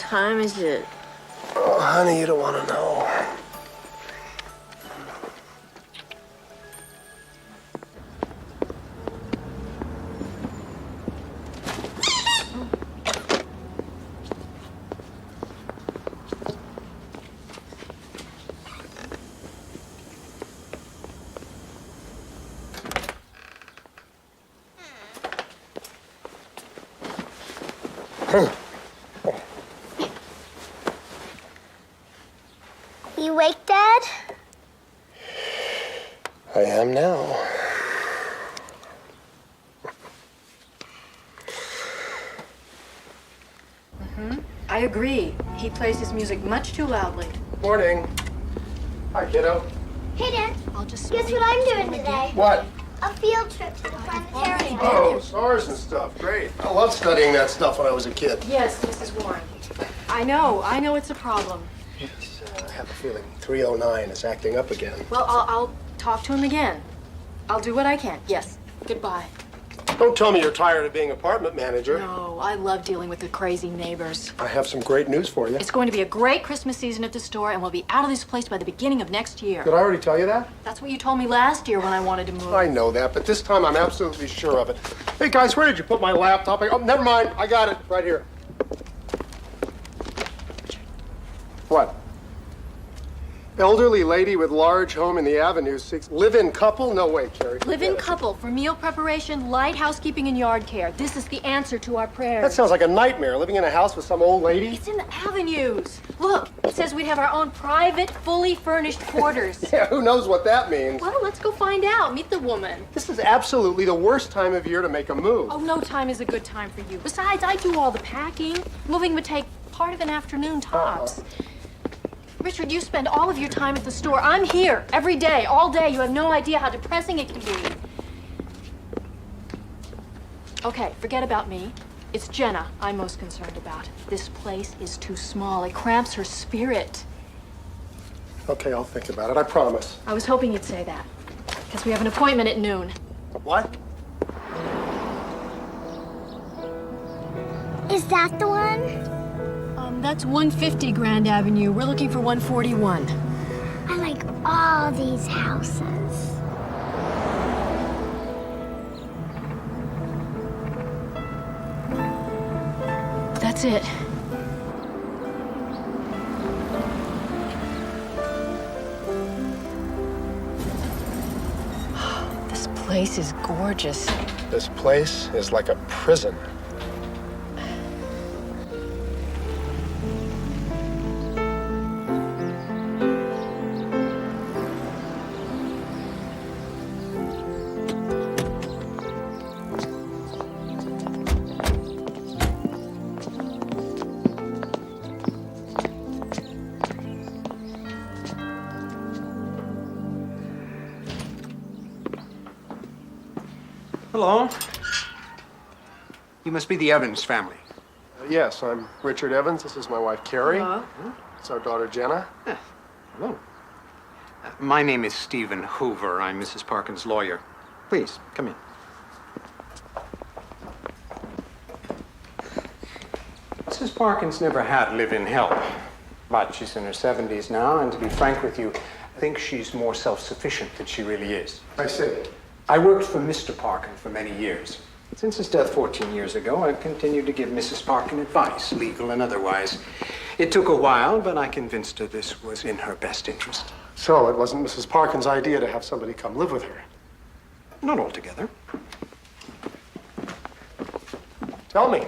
time is it? Oh, honey, you don't want to know. You awake, Dad? I am now. I agree. He plays his music much too loudly. Morning. Hi, kiddo. Hey, Dad. I'll just... Guess what I'm doing today? What? A field trip to the planetarium. Oh, stars and stuff. Great. I loved studying that stuff when I was a kid. Yes, Mrs. Warren. I know it's a problem. Yes, I have a feeling 309 is acting up again. Well, I'll talk to him again. I'll do what I can. Yes. Goodbye. Don't tell me you're tired of being apartment manager. No, I love dealing with the crazy neighbors. I have some great news for you. It's going to be a great Christmas season at the store, and we'll be out of this place by the beginning of next year. Did I already tell you that? That's what you told me last year when I wanted to move. I know that, but this time I'm absolutely sure of it. Hey, guys, where did you put my laptop? Oh, never mind. I got it right here. What? Elderly lady with large home in the Avenue 6. Live-in couple? No way, Carrie. Live-in couple for meal preparation, light housekeeping, and yard care. This is the answer to our prayers. That sounds like a nightmare, living in a house with some old lady. It's in the avenues. Look, it says we'd have our own private, fully furnished quarters. Yeah, who knows what that means? Well, let's go find out. Meet the woman. This is absolutely the worst time of year to make a move. Oh, no time is a good time for you. Besides, I do all the packing. Moving would take part of an afternoon tops. Richard, you spend all of your time at the store. I'm here every day, all day. You have no idea how depressing it can be. Okay, forget about me. It's Jenna I'm most concerned about. This place is too small. It cramps her spirit. Okay, I'll think about it. I promise. I was hoping you'd say that, because we have an appointment at noon. What? Is that the one? That's 150 Grand Avenue. We're looking for 141. I like all these houses. That's it. This place is gorgeous. This place is like a prison. Hello. You must be the Evans family. Yes, I'm Richard Evans. This is my wife, Carrie. Hello. It's our daughter, Jenna. Hello. My name is Stephen Hoover. I'm Mrs. Parkin's lawyer. Please, come in. Mrs. Parkin's never had live-in help, but she's in her 70s now, and to be frank with you, I think she's more self-sufficient than she really is. I see. I worked for Mr. Parkin for many years. Since his death 14 years ago, I've continued to give Mrs. Parkin advice, legal and otherwise. It took a while, but I convinced her this was in her best interest. So it wasn't Mrs. Parkin's idea to have somebody come live with her? Not altogether. Tell me,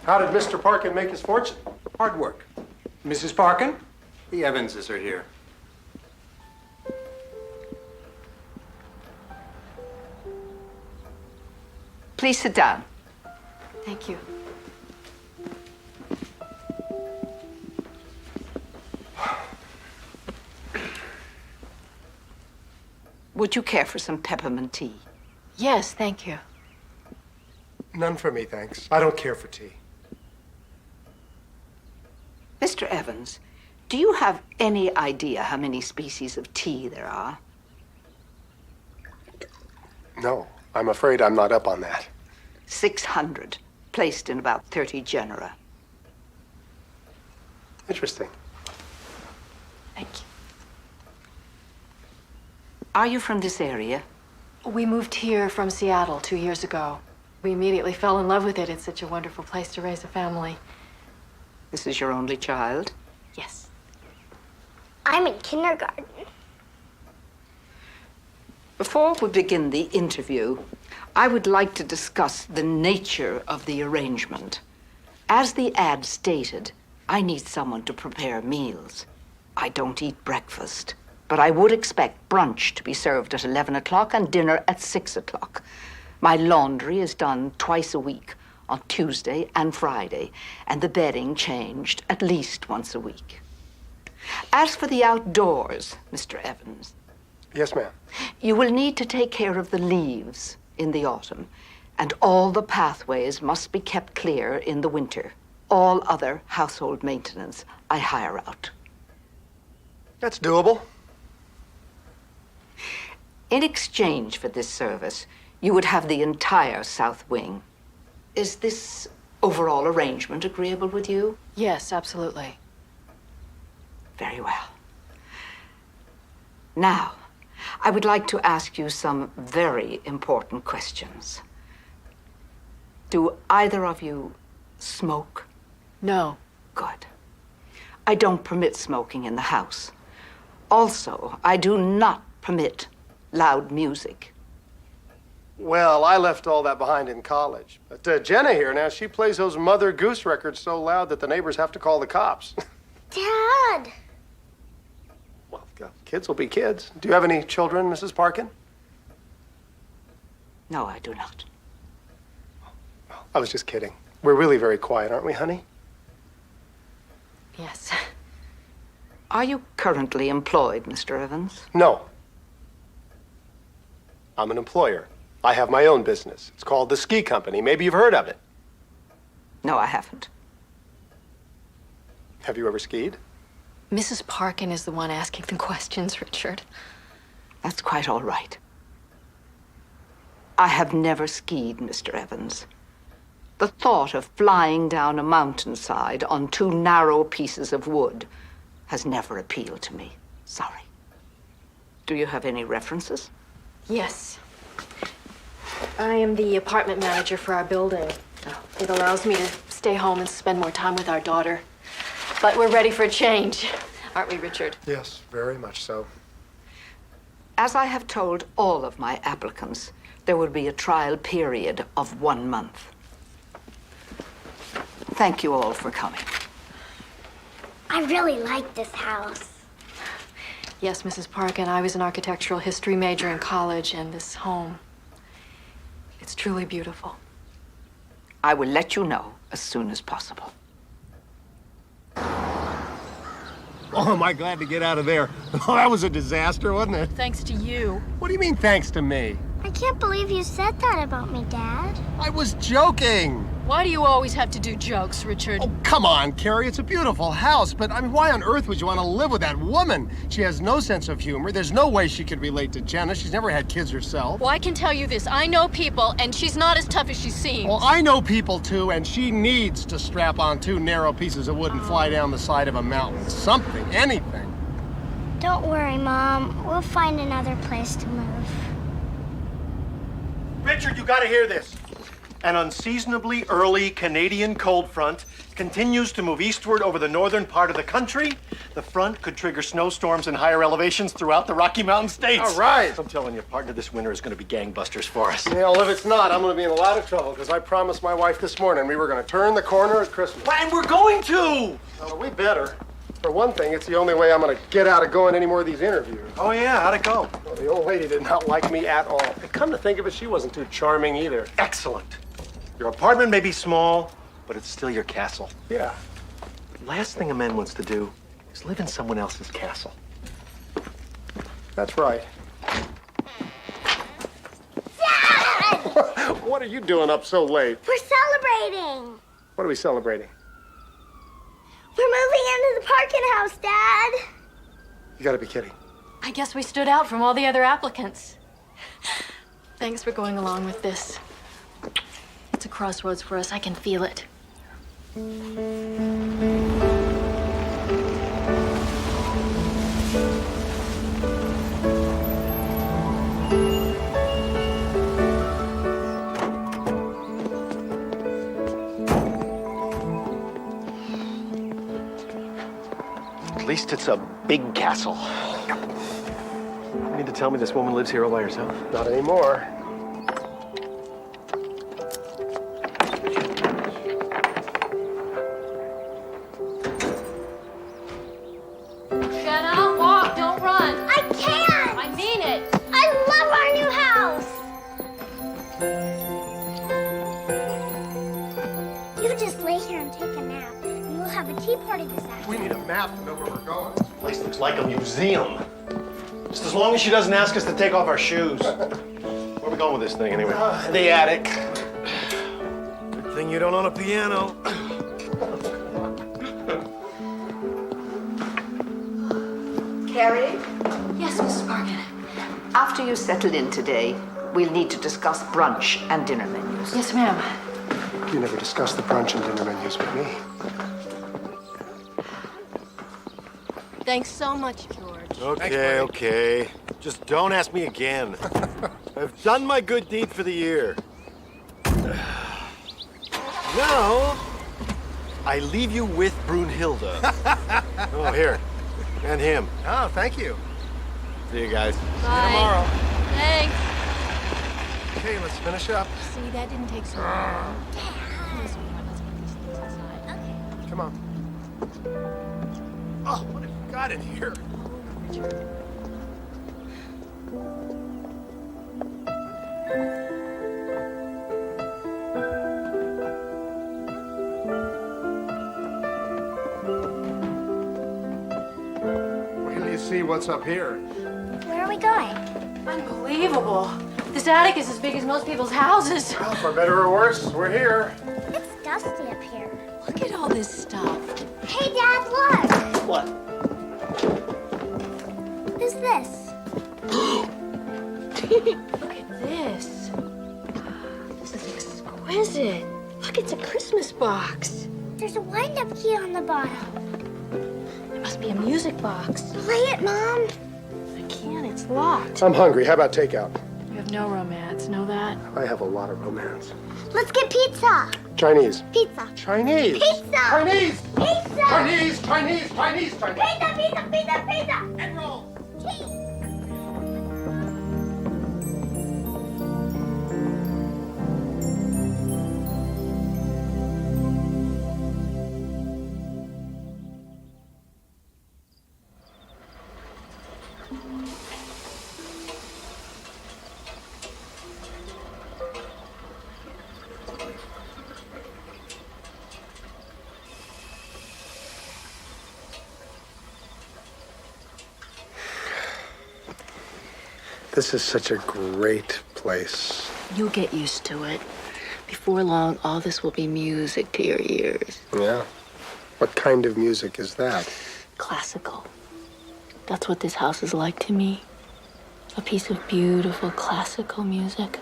how did Mr. Parkin make his fortune? Hard work. Mrs. Parkin, the Evanses are here. Please sit down. Thank you. Would you care for some peppermint tea? Yes, thank you. None for me, thanks. I don't care for tea. Mr. Evans, do you have any idea how many species of tea there are? No, I'm afraid I'm not up on that. 600, placed in about 30 genera. Interesting. Thank you. Are you from this area? We moved here from Seattle 2 years ago. We immediately fell in love with it. It's such a wonderful place to raise a family. This is your only child? Yes. I'm in kindergarten. Before we begin the interview, I would like to discuss the nature of the arrangement. As the ad stated, I need someone to prepare meals. I don't eat breakfast, but I would expect brunch to be served at 11 o'clock and dinner at 6 o'clock. My laundry is done twice a week, on Tuesday and Friday, and the bedding changed at least once a week. As for the outdoors, Mr. Evans, Yes, ma'am. you will need to take care of the leaves in the autumn, and all the pathways must be kept clear in the winter. All other household maintenance I hire out. That's doable. In exchange for this service, you would have the entire south wing. Is this overall arrangement agreeable with you? Yes, absolutely. Very well. Now, I would like to ask you some very important questions. Do either of you smoke? No. Good. I don't permit smoking in the house. Also, I do not permit loud music. Well, I left all that behind in college. But Jenna here now, she plays those Mother Goose records so loud that the neighbors have to call the cops. Dad! Well, kids will be kids. Do you have any children, Mrs. Parkin? No, I do not. I was just kidding. We're really very quiet, aren't we, honey? Yes. Are you currently employed, Mr. Evans? No. I'm an employer. I have my own business. It's called the Ski Company. Maybe you've heard of it. No, I haven't. Have you ever skied? Mrs. Parkin is the one asking the questions, Richard. That's quite all right. I have never skied, Mr. Evans. The thought of flying down a mountainside on 2 narrow pieces of wood has never appealed to me. Sorry. Do you have any references? Yes. I am the apartment manager for our building. It allows me to stay home and spend more time with our daughter. But we're ready for a change, aren't we, Richard? Yes, very much so. As I have told all of my applicants, there will be a trial period of 1 month. Thank you all for coming. I really like this house. Yes, Mrs. Parkin. I was an architectural history major in college, and this home, it's truly beautiful. I will let you know as soon as possible. Oh, am I glad to get out of there. Oh, that was a disaster, wasn't it? Thanks to you. What do you mean, thanks to me? I can't believe you said that about me, Dad. I was joking. Why do you always have to do jokes, Richard? Oh, come on, Carrie. It's a beautiful house, but I mean, why on earth would you want to live with that woman? She has no sense of humor. There's no way she could relate to Jenna. She's never had kids herself. Well, I can tell you this. I know people, and she's not as tough as she seems. Well, I know people too, and she needs to strap on 2 narrow pieces of wood and fly down the side of a mountain. Something, anything. Don't worry, Mom. We'll find another place to move. Richard, you gotta hear this. An unseasonably early Canadian cold front continues to move eastward over the northern part of the country. The front could trigger snowstorms in higher elevations throughout the Rocky Mountain states. All right. I'm telling you, partner, this winter is gonna be gangbusters for us. Yeah, well, if it's not, I'm going to be in a lot of trouble because I promised my wife this morning we were going to turn the corner at Christmas. And we're going to! Well, we better. For one thing, it's the only way I'm going to get out of going any more of these interviews. Oh yeah, how'd it go? Well, the old lady did not like me at all. And come to think of it, she wasn't too charming either. Excellent. Your apartment may be small, but it's still your castle. Yeah. Last thing a man wants to do is live in someone else's castle. That's right. Dad! What are you doing up so late? We're celebrating. What are we celebrating? We're moving into the Parkin house, Dad. You got to be kidding. I guess we stood out from all the other applicants. Thanks for going along with this. It's a crossroads for us. I can feel it. least it's a big castle. You mean to tell me this woman lives here all by herself? Not anymore. Jenna, walk, don't run. I can't! I mean it. I love our new house! You just lay here and take a nap, and we'll have a tea party this afternoon. We need a map to know where we're going. This place looks like a museum. Just as long as she doesn't ask us to take off our shoes. Where are we going with this thing anyway? The attic. Good thing you don't own a piano. Carrie, Yes, Mrs. Parkin. after you settle in today, we'll need to discuss brunch and dinner menus. Yes, ma'am. You never discussed the brunch and dinner menus with me. Thanks so much, George. Okay, okay. Just don't ask me again. I've done my good deed for the year. Now, I leave you with Brunhilde. Oh, here. And him. Oh, thank you. See you guys. Bye. Tomorrow. Thanks. Okay, let's finish up. See, that didn't take so long. Let's put these things aside. Come on. Oh, what have you got in here? Wait till you see what's up here. Where are we going? Unbelievable. This attic is as big as most people's houses. Well, for better or worse, we're here. It's dusty up here. Look at all this stuff. Hey, Dad, look! What? Who's this? Look at this. This is exquisite. Look, it's a Christmas box. There's a wind-up key on the bottom. It must be a music box. Play it, Mom. I can't, it's locked. I'm hungry. How about takeout? You have no romance, know that? I have a lot of romance. Let's get pizza. Chinese. Pizza. Chinese. Pizza. Chinese. Pizza. Chinese. Chinese. Chinese. Chinese. Pizza, pizza, pizza, pizza. And roll. Cheese. This is such a great place. You'll get used to it. Before long, all this will be music to your ears. Yeah. What kind of music is that? Classical. That's what this house is like to me. A piece of beautiful classical music.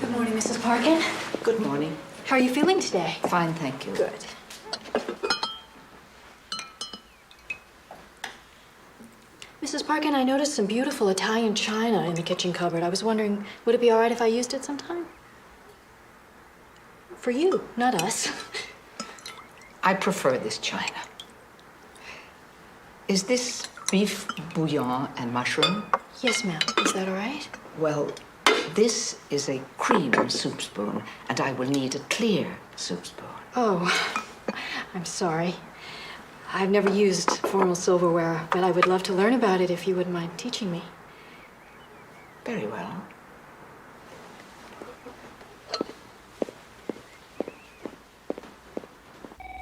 Good morning, Mrs. Parkin. Good morning. How are you feeling today? Fine, thank you. Good. Mrs. Parkin, I noticed some beautiful Italian china in the kitchen cupboard. I was wondering, would it be all right if I used it sometime? For you, not us. I prefer this china. Is this beef bouillon and mushroom? Yes, ma'am. Is that all right? Well, this is a cream soup spoon, and I will need a clear soup spoon. Oh, I'm sorry. I've never used formal silverware, but I would love to learn about it if you wouldn't mind teaching me. Very well.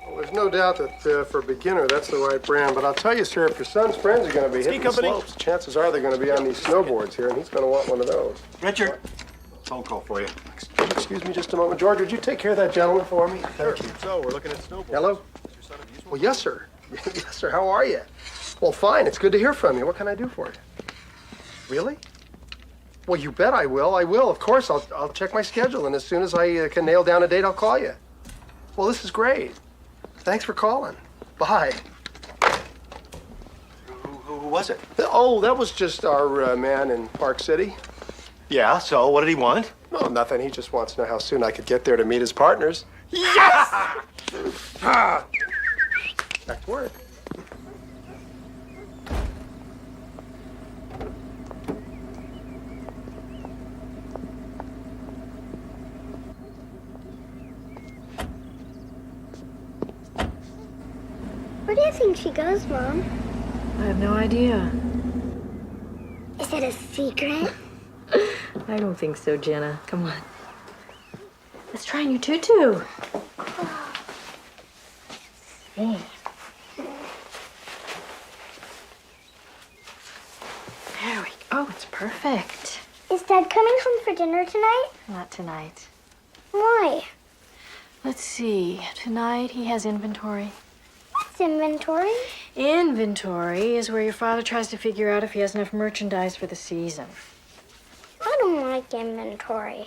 Well, there's no doubt that for a beginner, that's the right brand. But I'll tell you, sir, if your son's friends are going to be hitting the company? slopes, chances are they're going to be on these snowboards here, and he's going to want one of those. Richard, phone call for you. Excuse me just a moment. George, would you take care of that gentleman for me? Thank you. So, we're looking at snowboards. Hello? Is your son a musical? Well, yes, sir. Yes, sir. How are you? Well, fine. It's good to hear from you. What can I do for you? Really? Well, you bet I will. I will. Of course, I'll check my schedule, and as soon as I can nail down a date, I'll call you. Well, this is great. Thanks for calling. Bye. Who was it? Oh, that was just our man in Park City. Yeah, so what did he want? No, nothing. He just wants to know how soon I could get there to meet his partners. Yes! Back to work. Where do you think she goes, Mom? I have no idea. Is it a secret? I don't think so, Jenna. Come on. Let's try on your tutu. Sweet. There we go. Oh, it's perfect. Is Dad coming home for dinner tonight? Not tonight. Why? Let's see. Tonight he has inventory. What's inventory? Inventory is where your father tries to figure out if he has enough merchandise for the season. I don't like inventory.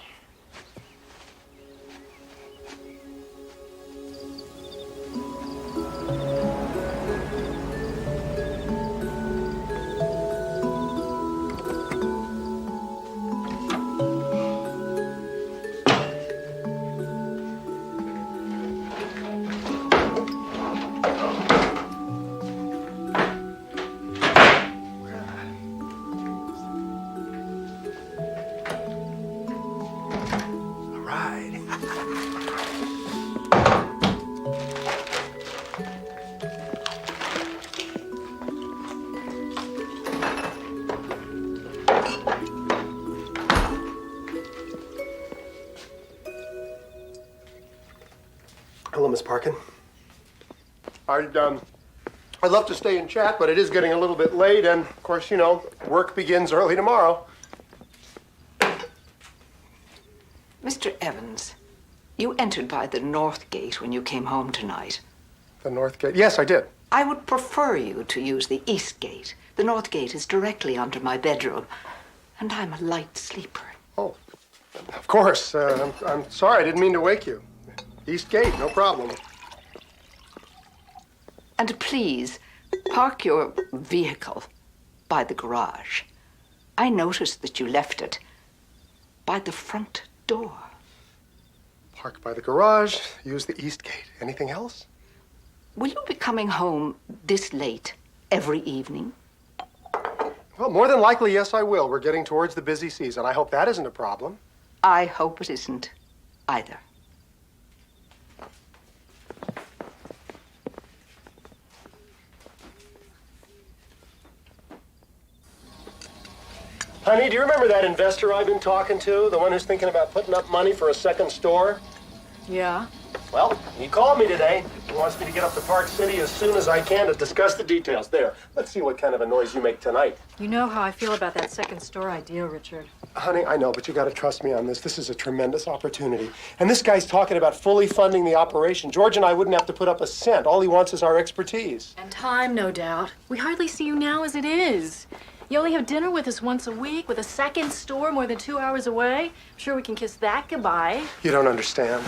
All right. Hello, Miss Parkin. I'd love to stay and chat, but it is getting a little bit late, and of course, you know, work begins early tomorrow. Mr. Evans, you entered by the north gate when you came home tonight. The North Gate. Yes, I did. I would prefer you to use the east gate. The north gate is directly under my bedroom, and I'm a light sleeper. Oh, of course. I'm sorry. I didn't mean to wake you. East Gate, no problem. And please, park your vehicle by the garage. I noticed that you left it by the front door. Park by the garage, use the East Gate. Anything else? Will you be coming home this late every evening? Well, more than likely, yes, I will. We're getting towards the busy season. I hope that isn't a problem. I hope it isn't either. Honey, do you remember that investor I've been talking to? The one who's thinking about putting up money for a second store? Yeah? Well, he called me today. He wants me to get up to Park City as soon as I can to discuss the details. There, let's see what kind of a noise you make tonight. You know how I feel about that second store idea, Richard. Honey, I know, but you gotta trust me on this. This is a tremendous opportunity. And this guy's talking about fully funding the operation. George and I wouldn't have to put up a cent. All he wants is our expertise. And time, no doubt. We hardly see you now as it is. You only have dinner with us once a week with a second store more than 2 hours away. I'm sure we can kiss that goodbye. You don't understand.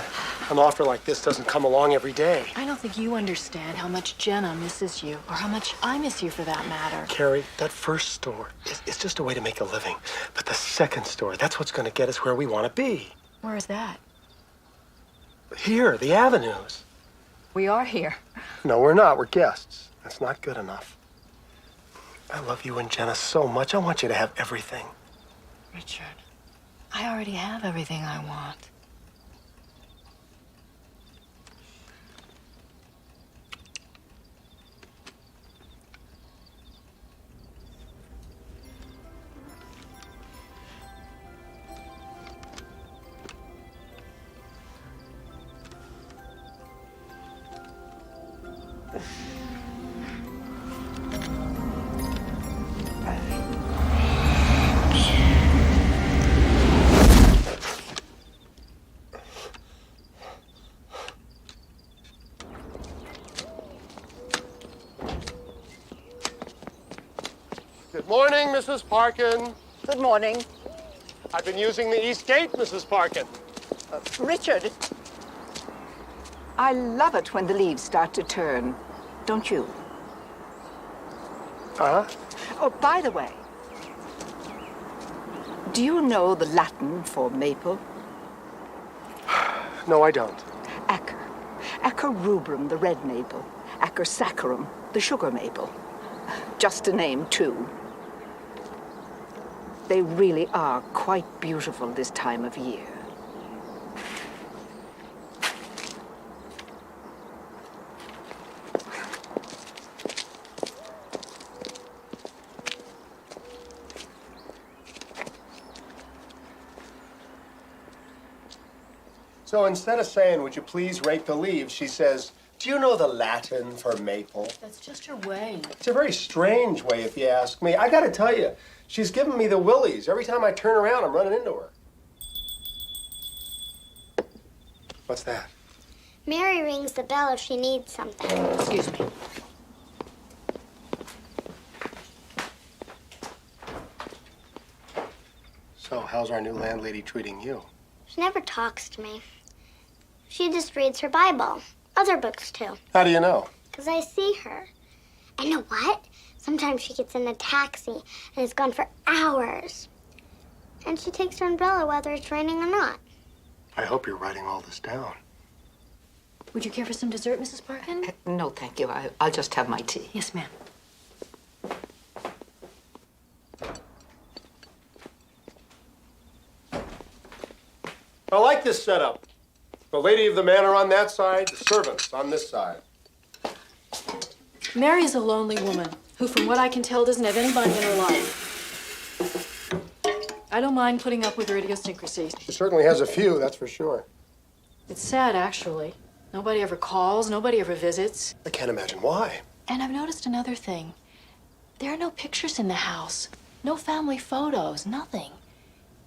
An offer like this doesn't come along every day. I don't think you understand how much Jenna misses you, or how much I miss you for that matter. Carrie, that first store is just a way to make a living. But the second store, that's what's gonna get us where we wanna be. Where is that? Here, the avenues. We are here. No, we're not. We're guests. That's not good enough. I love you and Jenna so much. I want you to have everything. Richard, I already have everything I want. Good morning, Mrs. Parkin. Good morning. I've been using the East Gate, Mrs. Parkin. Richard, I love it when the leaves start to turn, don't you? Uh-huh. Oh, by the way, do you know the Latin for maple? No, I don't. Acer. Acer rubrum, the red maple. Acer saccharum, the sugar maple. Just to name two. They really are quite beautiful this time of year. So instead of saying, would you please rake the leaves, she says, do you know the Latin for maple? That's just her way. It's a very strange way, if you ask me. I gotta tell you, she's giving me the willies. Every time I turn around, I'm running into her. What's that? Mary rings the bell if she needs something. Excuse me. So, how's our new landlady treating you? She never talks to me. She just reads her Bible. Other books, too. How do you know? Because I see her. And you know what? Sometimes she gets in a taxi and is gone for hours. And she takes her umbrella whether it's raining or not. I hope you're writing all this down. Would you care for some dessert, Mrs. Parkin? No, thank you. I'll just have my tea. Yes, ma'am. I like this setup. The lady of the manor on that side, the servants on this side. Mary is a lonely woman who, from what I can tell, doesn't have anybody in her life. I don't mind putting up with her idiosyncrasies. She certainly has a few, that's for sure. It's sad, actually. Nobody ever calls, nobody ever visits. I can't imagine why. And I've noticed another thing. There are no pictures in the house. No family photos, nothing.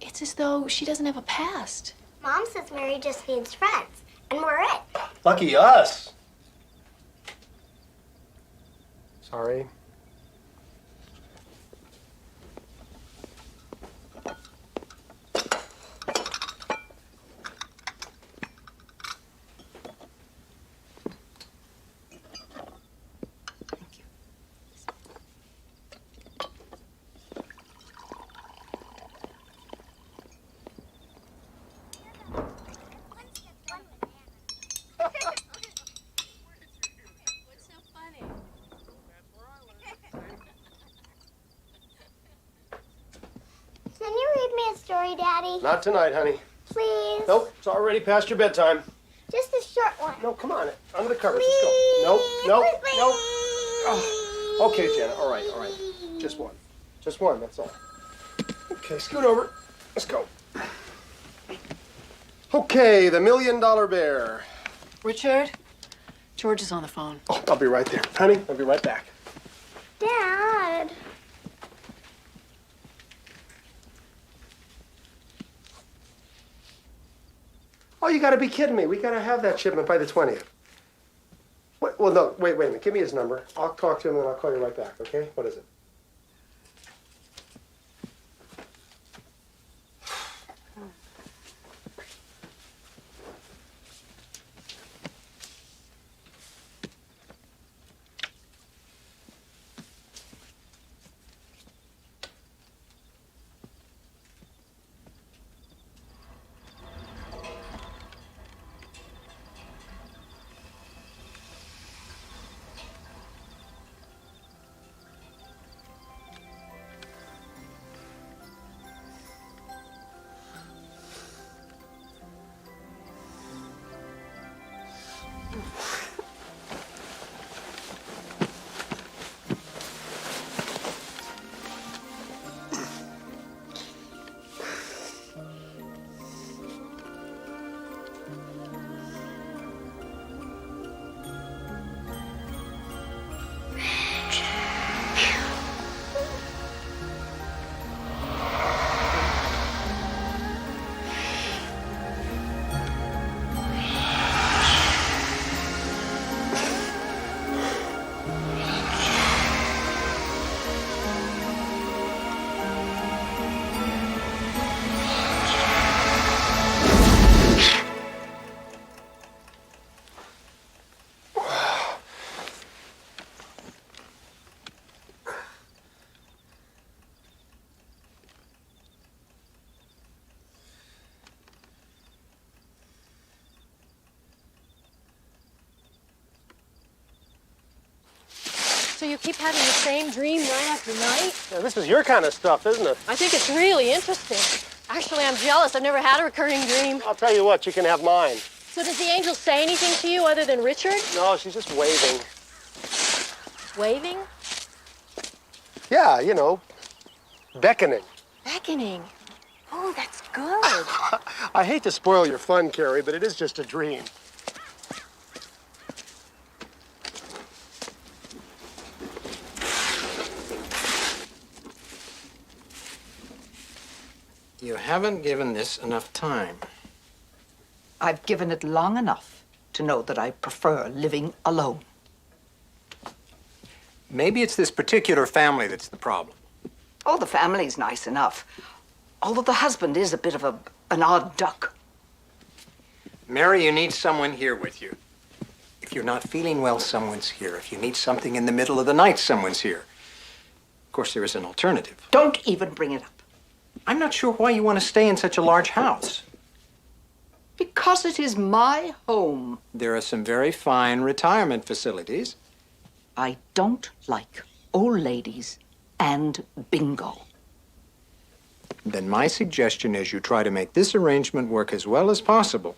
It's as though she doesn't have a past. Mom says Mary just needs friends, and we're it. Lucky us. Sorry. Can you read me a story, Daddy? Not tonight, honey. Please? Nope, it's already past your bedtime. Just a short one. No, come on. Under the covers. Please? Let's go. Nope, nope, Please? nope. Oh. Okay, Janet. All right, all right. Just one. Just one, that's all. Okay, scoot over. Let's go. Okay, the $1 Million Bear. Richard, George is on the phone. Oh, I'll be right there. Honey, I'll be right back. Dad. Oh, you gotta be kidding me. We gotta have that shipment by the 20th. Wait, well, no, wait a minute. Give me his number. I'll talk to him and I'll call you right back, okay? What is it? you keep having the same dream night after night? Yeah, this is your kind of stuff, isn't it? I think it's really interesting. Actually, I'm jealous. I've never had a recurring dream. I'll tell you what, you can have mine. So does the angel say anything to you other than Richard? No, she's just waving. Waving? Yeah, you know, beckoning. Beckoning. Oh, that's good. I hate to spoil your fun, Carrie, but it is just a dream. You haven't given this enough time. I've given it long enough to know that I prefer living alone. Maybe it's this particular family that's the problem. Oh, the family's nice enough. Although the husband is a bit of an odd duck. Mary, you need someone here with you. If you're not feeling well, someone's here. If you need something in the middle of the night, someone's here. Of course, there is an alternative. Don't even bring it up. I'm not sure why you want to stay in such a large house. Because it is my home. There are some very fine retirement facilities. I don't like old ladies and bingo. Then my suggestion is you try to make this arrangement work as well as possible.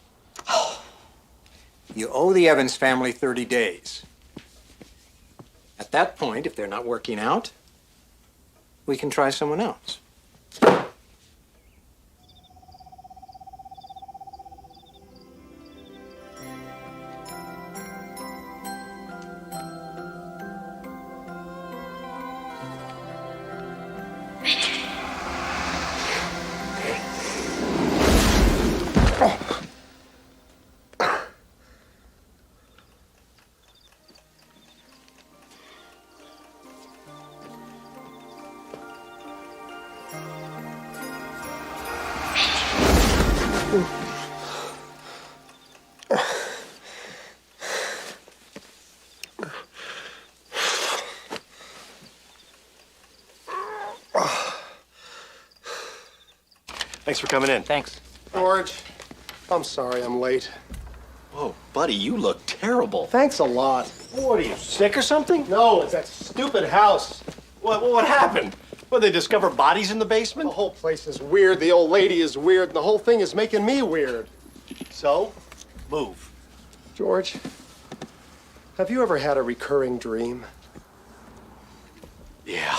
You owe the Evans family 30 days. At that point, if they're not working out, we can try someone else. Thanks for coming in. Thanks. George, I'm sorry I'm late. Whoa, buddy, you look terrible. Thanks a lot. What, are you sick or something? No, it's that stupid house. What happened? Well, they discover bodies in the The basement? whole place is weird, the old lady is weird, and the whole thing is making me weird. So, move. George, have you ever had a recurring dream? Yeah.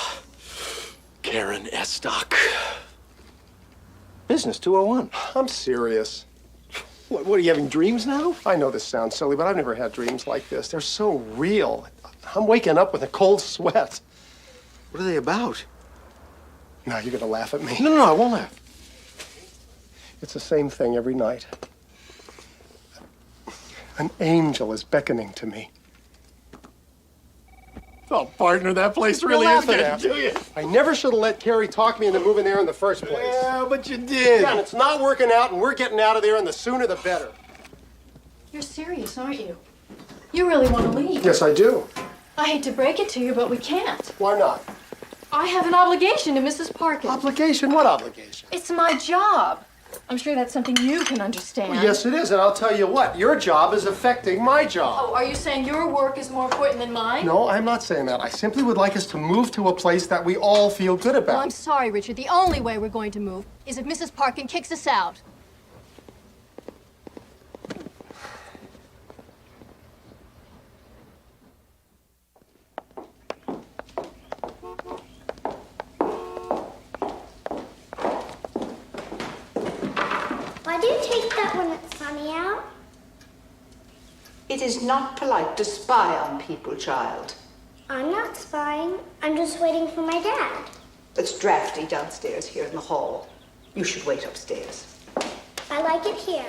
Karen Estock. Business 201. I'm serious. What, are you having dreams now? I know this sounds silly, but I've never had dreams like this. They're so real. I'm waking up with a cold sweat. What are they about? Now you're gonna laugh at me. No, I won't laugh. It's the same thing every night. An angel is beckoning to me. Oh, partner, that place really You're is laughing getting at to me. you. I never should have let Carrie talk me into moving there in the first place. Yeah, but you did. Yeah, and it's not working out, and we're getting out of there, and the sooner the better. You're serious, aren't you? You really want to leave. Yes, I do. I hate to break it to you, but we can't. Why not? I have an obligation to Mrs. Parkin. Obligation? What obligation? It's my job. I'm sure that's something you can understand. Well, yes, it is, and I'll tell you what, your job is affecting my job. Oh, are you saying your work is more important than mine? No, I'm not saying that. I simply would like us to move to a place that we all feel good about. Well, I'm sorry, Richard. The only way we're going to move is if Mrs. Parkin kicks us out. Why do you take that when it's sunny out? It is not polite to spy on people, child. I'm not spying. I'm just waiting for my dad. It's drafty downstairs here in the hall. You should wait upstairs. I like it here.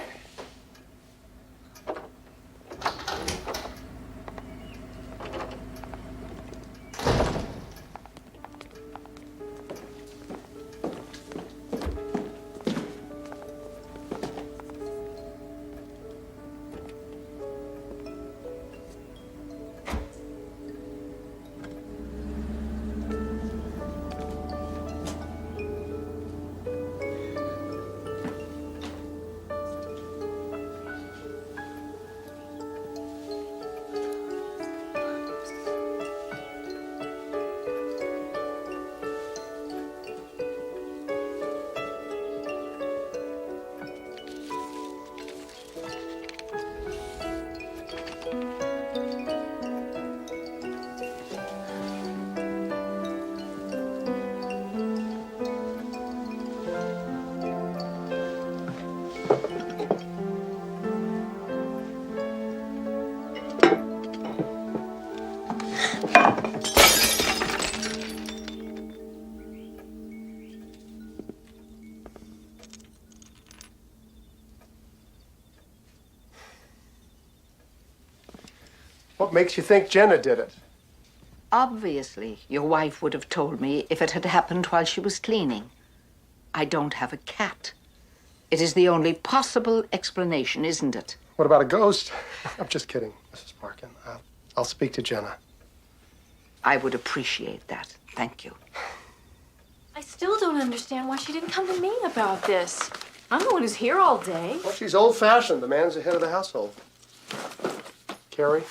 What makes you think Jenna did it? Obviously, your wife would have told me if it had happened while she was cleaning. I don't have a cat. It is the only possible explanation, isn't it? What about a ghost? I'm just kidding, Mrs. Parkin. I'll speak to Jenna. I would appreciate that. Thank you. I still don't understand why she didn't come to me about this. I'm the one who's here all day. Well, she's old-fashioned. The man's the head of the household. Carrie?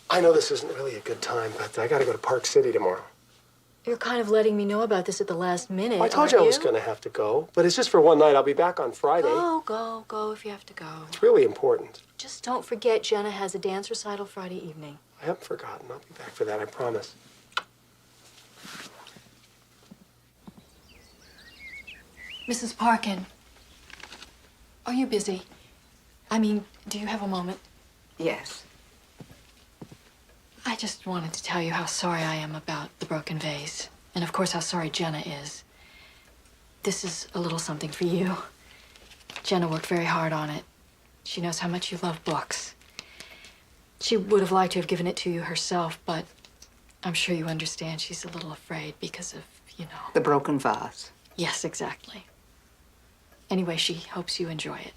I know this isn't really a good time, but I gotta go to Park City tomorrow. You're kind of letting me know about this at the last minute. I told you I was gonna have to go, but it's just for one night. I'll be back on Friday. Go if you have to go. It's really important. Just don't forget Jenna has a dance recital Friday evening. I haven't forgotten. I'll be back for that, I promise. Mrs. Parkin, are you busy? I mean, do you have a moment? Yes. I just wanted to tell you how sorry I am about the broken vase. And of course, how sorry Jenna is. This is a little something for you. Jenna worked very hard on it. She knows how much you love books. She would have liked to have given it to you herself, but I'm sure you understand she's a little afraid because of, you know. The broken vase. Yes, exactly. Anyway, she hopes you enjoy it.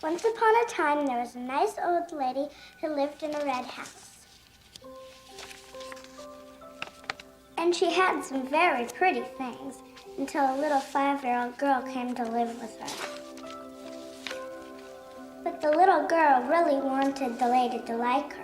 Once upon a time, there was a nice old lady who lived in a red house. And she had some very pretty things until a little 5-year-old girl came to live with her. But the little girl really wanted the lady to like her.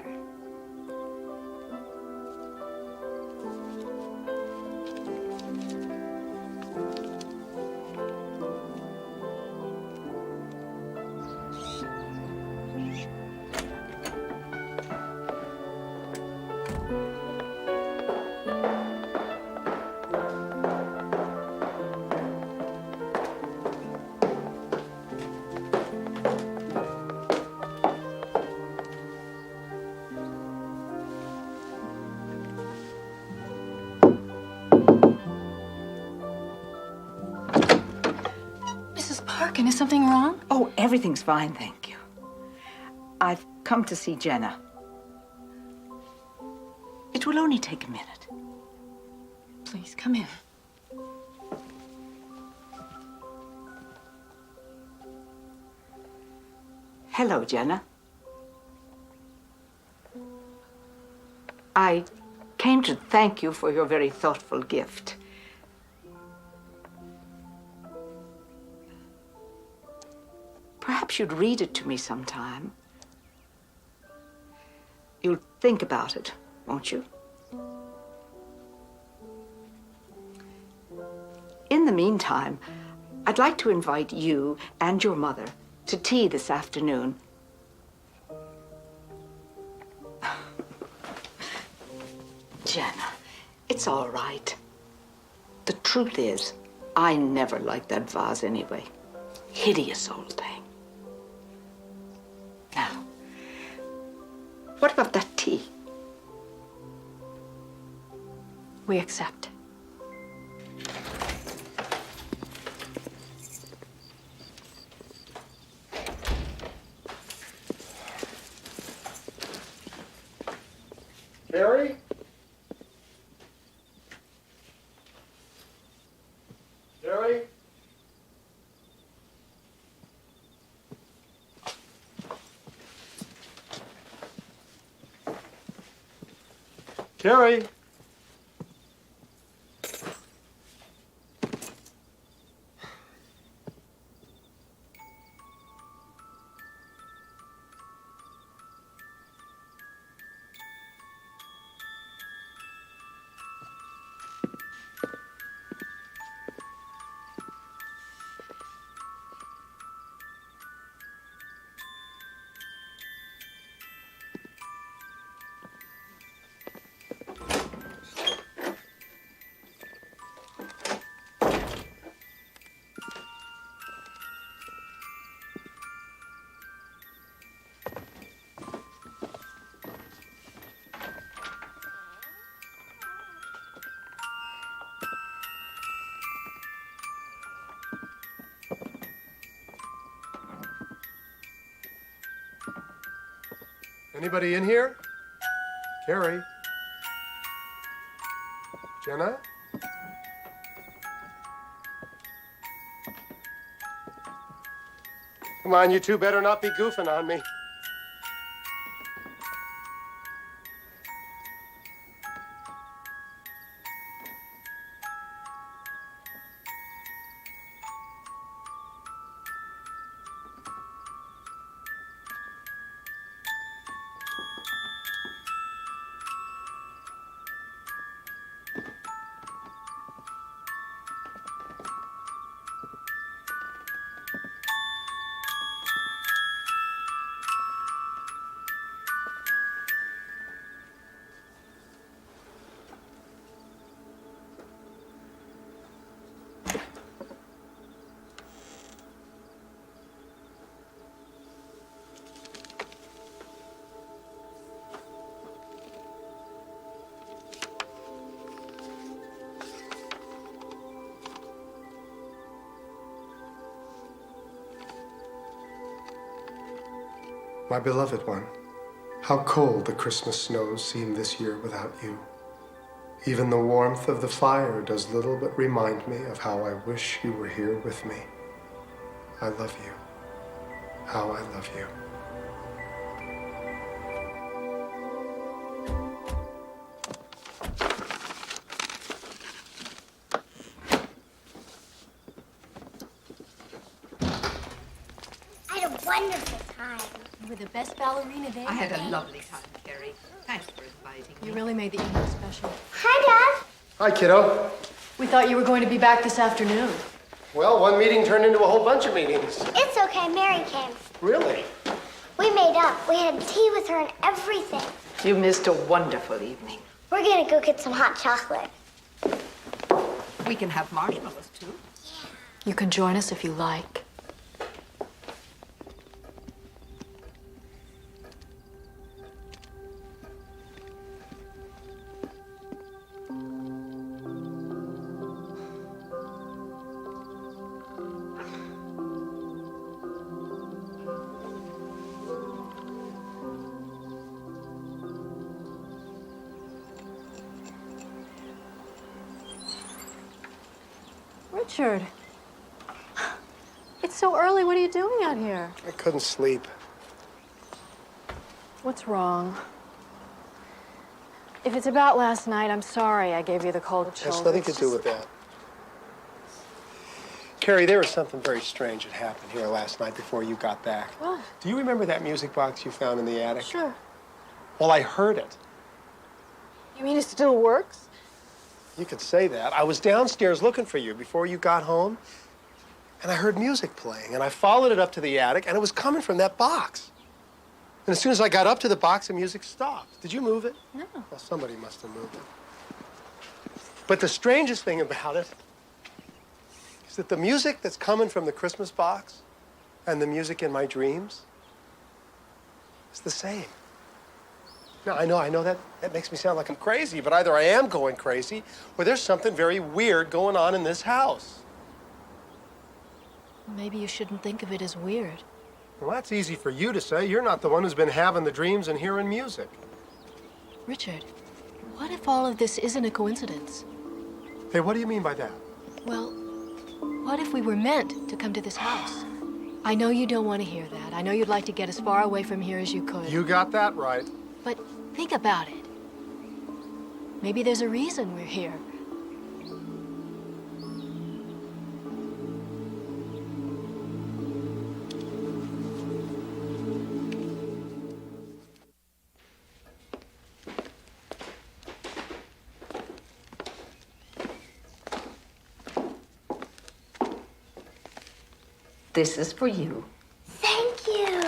Mrs. Parkin, is something wrong? Oh, everything's fine, thank you. I've come to see Jenna. It will only take a minute. Please, come in. Hello, Jenna. I came to thank you for your very thoughtful gift. Perhaps you'd read it to me sometime. You'll think about it, won't you? In the meantime, I'd like to invite you and your mother to tea this afternoon. Jenna, it's all right. The truth is, I never liked that vase anyway. Hideous old thing. Now, what about that tea? We accept. Carrie? Carrie? Carrie? Anybody in here? Carrie? Jenna? Come on, you two better not be goofing on me. My beloved one, how cold the Christmas snows seem this year without you. Even the warmth of the fire does little but remind me of how I wish you were here with me. I love you. How I love you. I had a wonderful time. You were the best ballerina there. I had a lovely time, Carrie. Thanks for inviting me. You really made the evening special. Hi, Dad. Hi, kiddo. We thought you were going to be back this afternoon. Well, one meeting turned into a whole bunch of meetings. It's okay, Mary came. Really? We made up. We had tea with her and everything. You missed a wonderful evening. We're gonna go get some hot chocolate. We can have marshmallows, too. You can join us if you like. Richard, it's so early. What are you doing out here? I couldn't sleep. What's wrong? If it's about last night, I'm sorry I gave you the cold It shoulder. has nothing It's to do with that. Carrie, there was something very strange that happened here last night before you got back. What? Do you remember that music box you found in the attic? Sure. Well, I heard it. You mean it still works? You could say that. I was downstairs looking for you before you got home, and I heard music playing, and I followed it up to the attic, and it was coming from that box. And as soon as I got up to the box, the music stopped. Did you move it? No. Well, somebody must have moved it. But the strangest thing about it is that the music that's coming from the Christmas box and the music in my dreams is the same. Now, I know that makes me sound like I'm crazy, but either I am going crazy or there's something very weird going on in this house. Maybe you shouldn't think of it as weird. Well, that's easy for you to say. You're not the one who's been having the dreams and hearing music. Richard, what if all of this isn't a coincidence? Hey, what do you mean by that? Well, what if we were meant to come to this house? I know you don't want to hear that. I know you'd like to get as far away from here as you could. You got that right. But think about it. Maybe there's a reason we're here. This is for you. Thank you.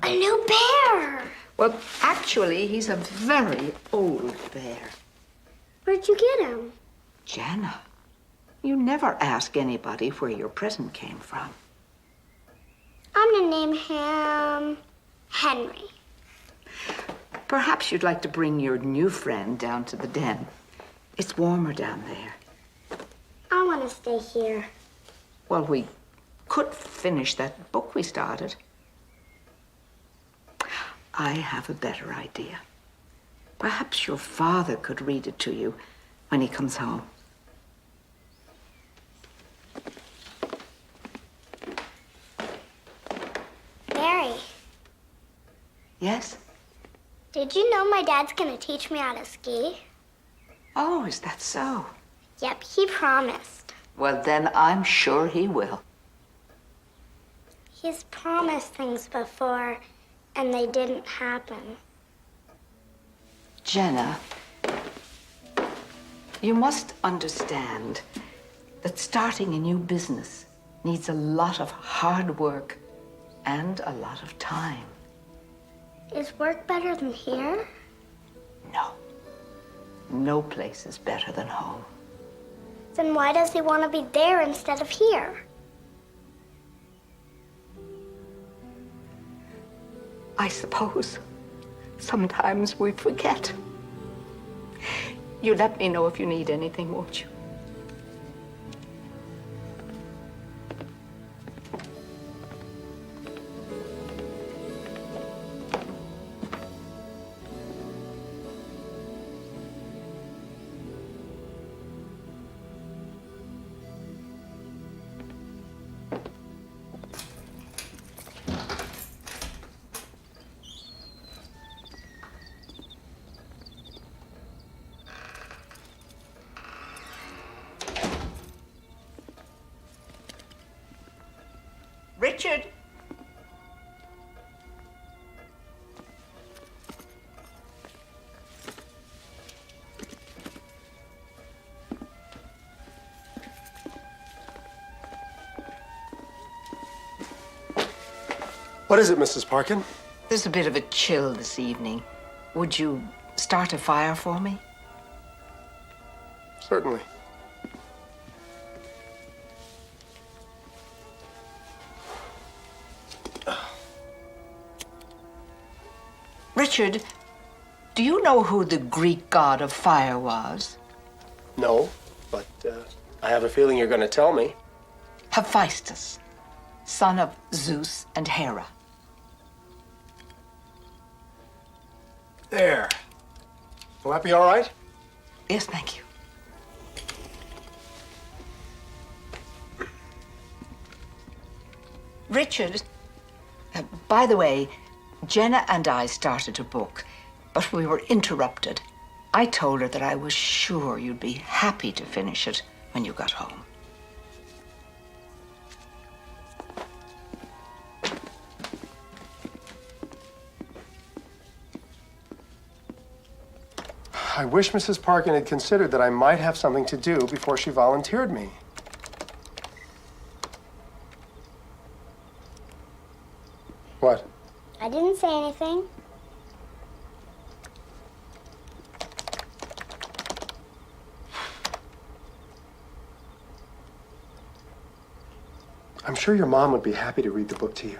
A new bear. Well, actually, he's a very old bear. Where'd you get him? Jana. You never ask anybody where your present came from. I'm gonna name him Henry. Perhaps you'd like to bring your new friend down to the den. It's warmer down there. I want to stay here. Well, we could finish that book we started. I have a better idea. Perhaps your father could read it to you when he comes home. Mary, Yes? did you know my dad's gonna teach me how to ski? Oh, is that so? Yep, he promised. Well, then I'm sure he will. He's promised things before, and they didn't happen. Jenna, you must understand that starting a new business needs a lot of hard work and a lot of time. Is work better than here? No. No place is better than home. Then why does he want to be there instead of here? I suppose sometimes we forget. You let me know if you need anything, won't you? Richard! What is it, Mrs. Parkin? There's a bit of a chill this evening. Would you start a fire for me? Certainly. Richard, do you know who the Greek god of fire was? No, but I have a feeling you're going to tell me. Hephaestus, son of Zeus and Hera. There. Will that be all right? Yes, thank you. Richard, by the way, Jenna and I started a book, but we were interrupted. I told her that I was sure you'd be happy to finish it when you got home. I wish Mrs. Parkin had considered that I might have something to do before she volunteered me. What? I didn't say anything. I'm sure your mom would be happy to read the book to you.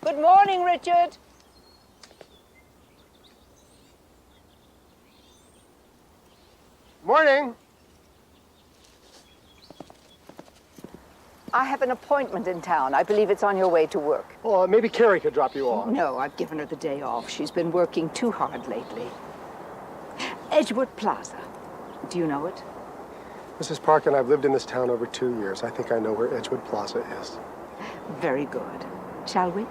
Good morning, Richard. Morning. I have an appointment in town. I believe it's on your way to work. Well, maybe Carrie could drop you off. No, I've given her the day off. She's been working too hard lately. Edgewood Plaza. Do you know it? Mrs. Parkin, I've lived in this town over 2 years. I think I know where Edgewood Plaza is. Very good. Shall we?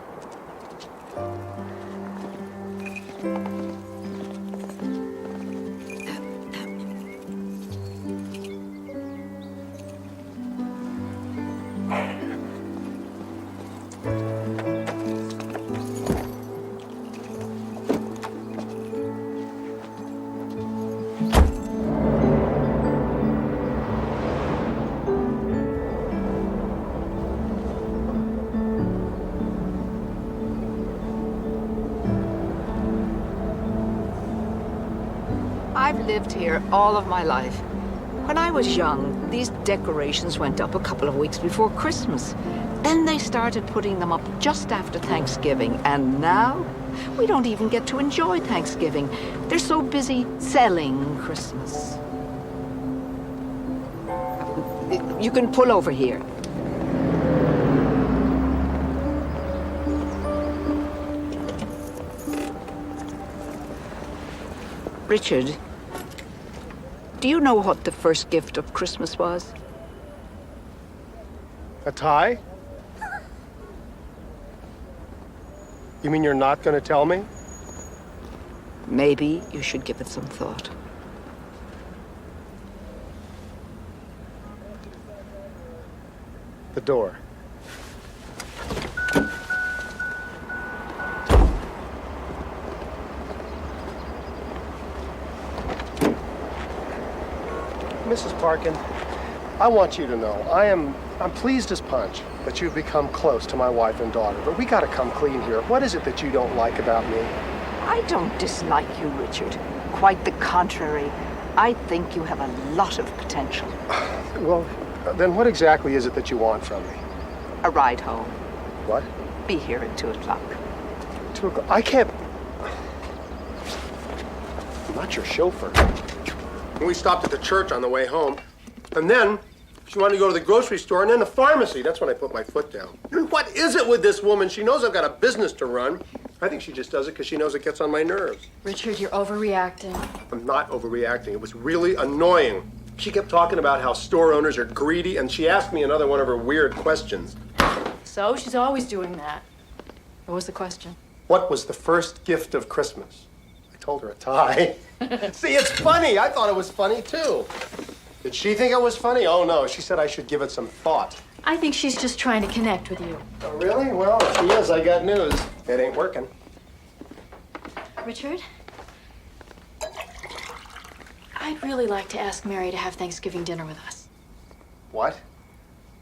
I've lived here all of my life. When I was young, these decorations went up a couple of weeks before Christmas. Then they started putting them up just after Thanksgiving. And now, we don't even get to enjoy Thanksgiving. They're so busy selling Christmas. You can pull over here. Richard, do you know what the first gift of Christmas was? A tie? You mean you're not going to tell me? Maybe you should give it some thought. The door. Mrs. Parkin, I want you to know, I'm pleased as punch that you've become close to my wife and daughter, but we gotta come clean here. What is it that you don't like about me? I don't dislike you, Richard. Quite the contrary. I think you have a lot of potential. Well, then what exactly is it that you want from me? A ride home. What? Be here at 2 o'clock. 2 o'clock? I can't... I'm not your chauffeur. We stopped at the church on the way home, and then she wanted to go to the grocery store and then the pharmacy. That's when I put my foot down. What is it with this woman? She knows I've got a business to run. I think she just does it because she knows it gets on my nerves. Richard, you're overreacting. I'm not overreacting. It was really annoying. She kept talking about how store owners are greedy, and she asked me another one of her weird questions. So she's always doing that. What was the question? What was the first gift of Christmas? I told her a tie. See, it's funny. I thought it was funny, too. Did she think it was funny? Oh, no. She said I should give it some thought. I think she's just trying to connect with you. Oh, really? Well, if she is, I got news. It ain't working. Richard? I'd really like to ask Mary to have Thanksgiving dinner with us. What?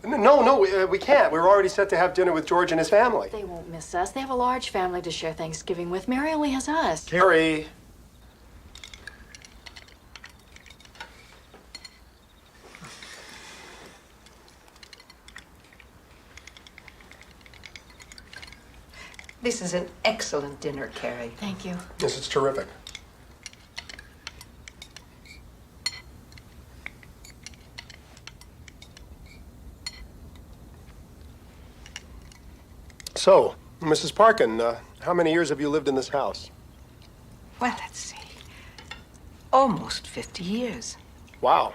No, we can't. We were already set to have dinner with George and his family. They won't miss us. They have a large family to share Thanksgiving with. Mary only has us. Carrie. This is an excellent dinner, Carrie. Thank you. Yes, it's terrific. So, Mrs. Parkin, how many years have you lived in this house? Well, let's see. Almost 50 years. Wow.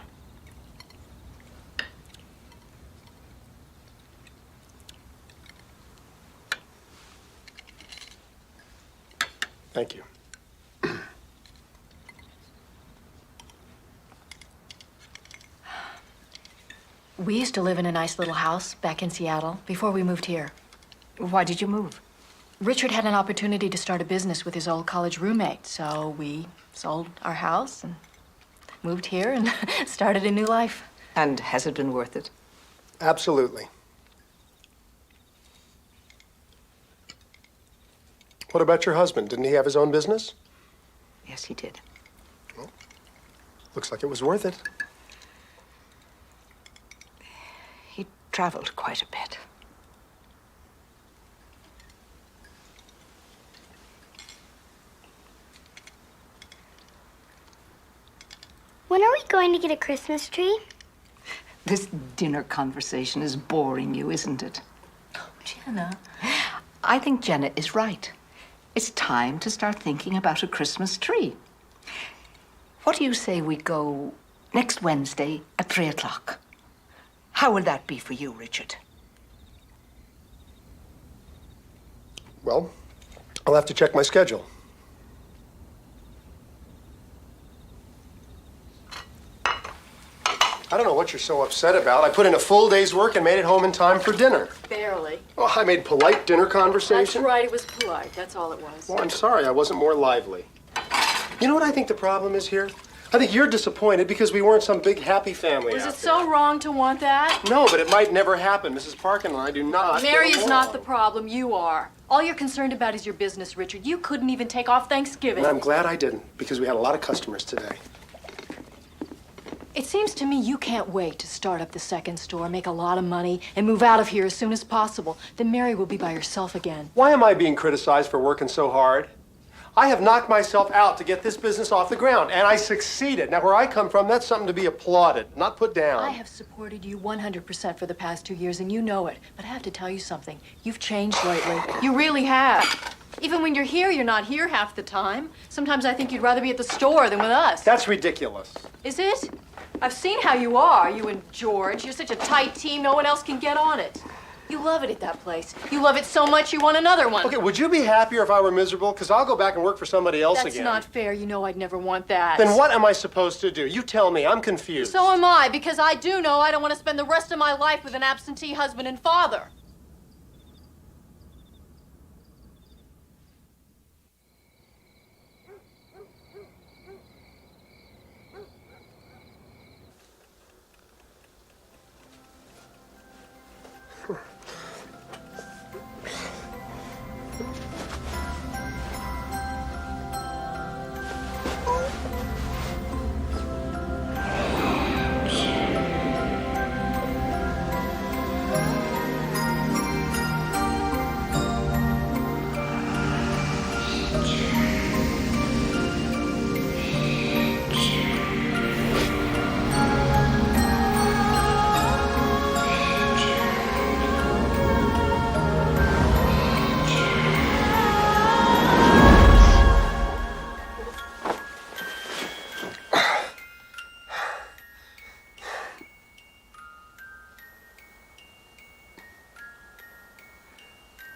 Thank you. We used to live in a nice little house back in Seattle before we moved here. Why did you move? Richard had an opportunity to start a business with his old college roommate, so we sold our house and moved here and started a new life. And has it been worth it? Absolutely. What about your husband? Didn't he have his own business? Yes, he did. Well, looks like it was worth it. He traveled quite a bit. When are we going to get a Christmas tree? This dinner conversation is boring you, isn't it? Jenna. I think Jenna is right. It's time to start thinking about a Christmas tree. What do you say we go next Wednesday at 3 o'clock? How will that be for you, Richard? Well, I'll have to check my schedule. I don't know what you're so upset about. I put in a full day's work and made it home in time for dinner. Barely. Oh, I made polite dinner That's conversation. right, it was polite. That's all it was. Well, I'm sorry I wasn't more lively. You know what I think the problem is here? I think you're disappointed because we weren't some big happy family Was out it so wrong to want that? there. No, but it might never happen. Mrs. Parkin and I do not Mary get is not the along. problem. You are. All you're concerned about is your business, Richard. You couldn't even take off Thanksgiving. And I'm glad I didn't, because we had a lot of customers today. It seems to me you can't wait to start up the second store, make a lot of money, and move out of here as soon as possible. Then Mary will be by herself again. Why am I being criticized for working so hard? I have knocked myself out to get this business off the ground, and I succeeded. Now, where I come from, that's something to be applauded, not put down. I have supported you 100% for the past 2 years, and you know it. But I have to tell you something. You've changed lately. You really have. Even when you're here, you're not here half the time. Sometimes I think you'd rather be at the store than with us. That's ridiculous. Is it? I've seen how you are, you and George. You're such a tight team, no one else can get on it. You love it at that place. You love it so much you want another one. Okay, would you be happier if I were miserable? Because I'll go back and work for somebody else That's again. not fair. You know I'd never want that. Then what am I supposed to do? You tell me. I'm confused. So am I, because I do know I don't want to spend the rest of my life with an absentee husband and father.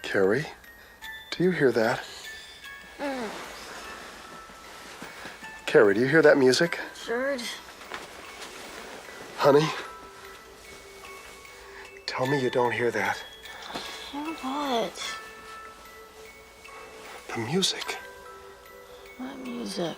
Carrie, do you hear that? Carrie, do you hear that music? George. Honey? Tell me you don't hear that. Hear what? The music. What music?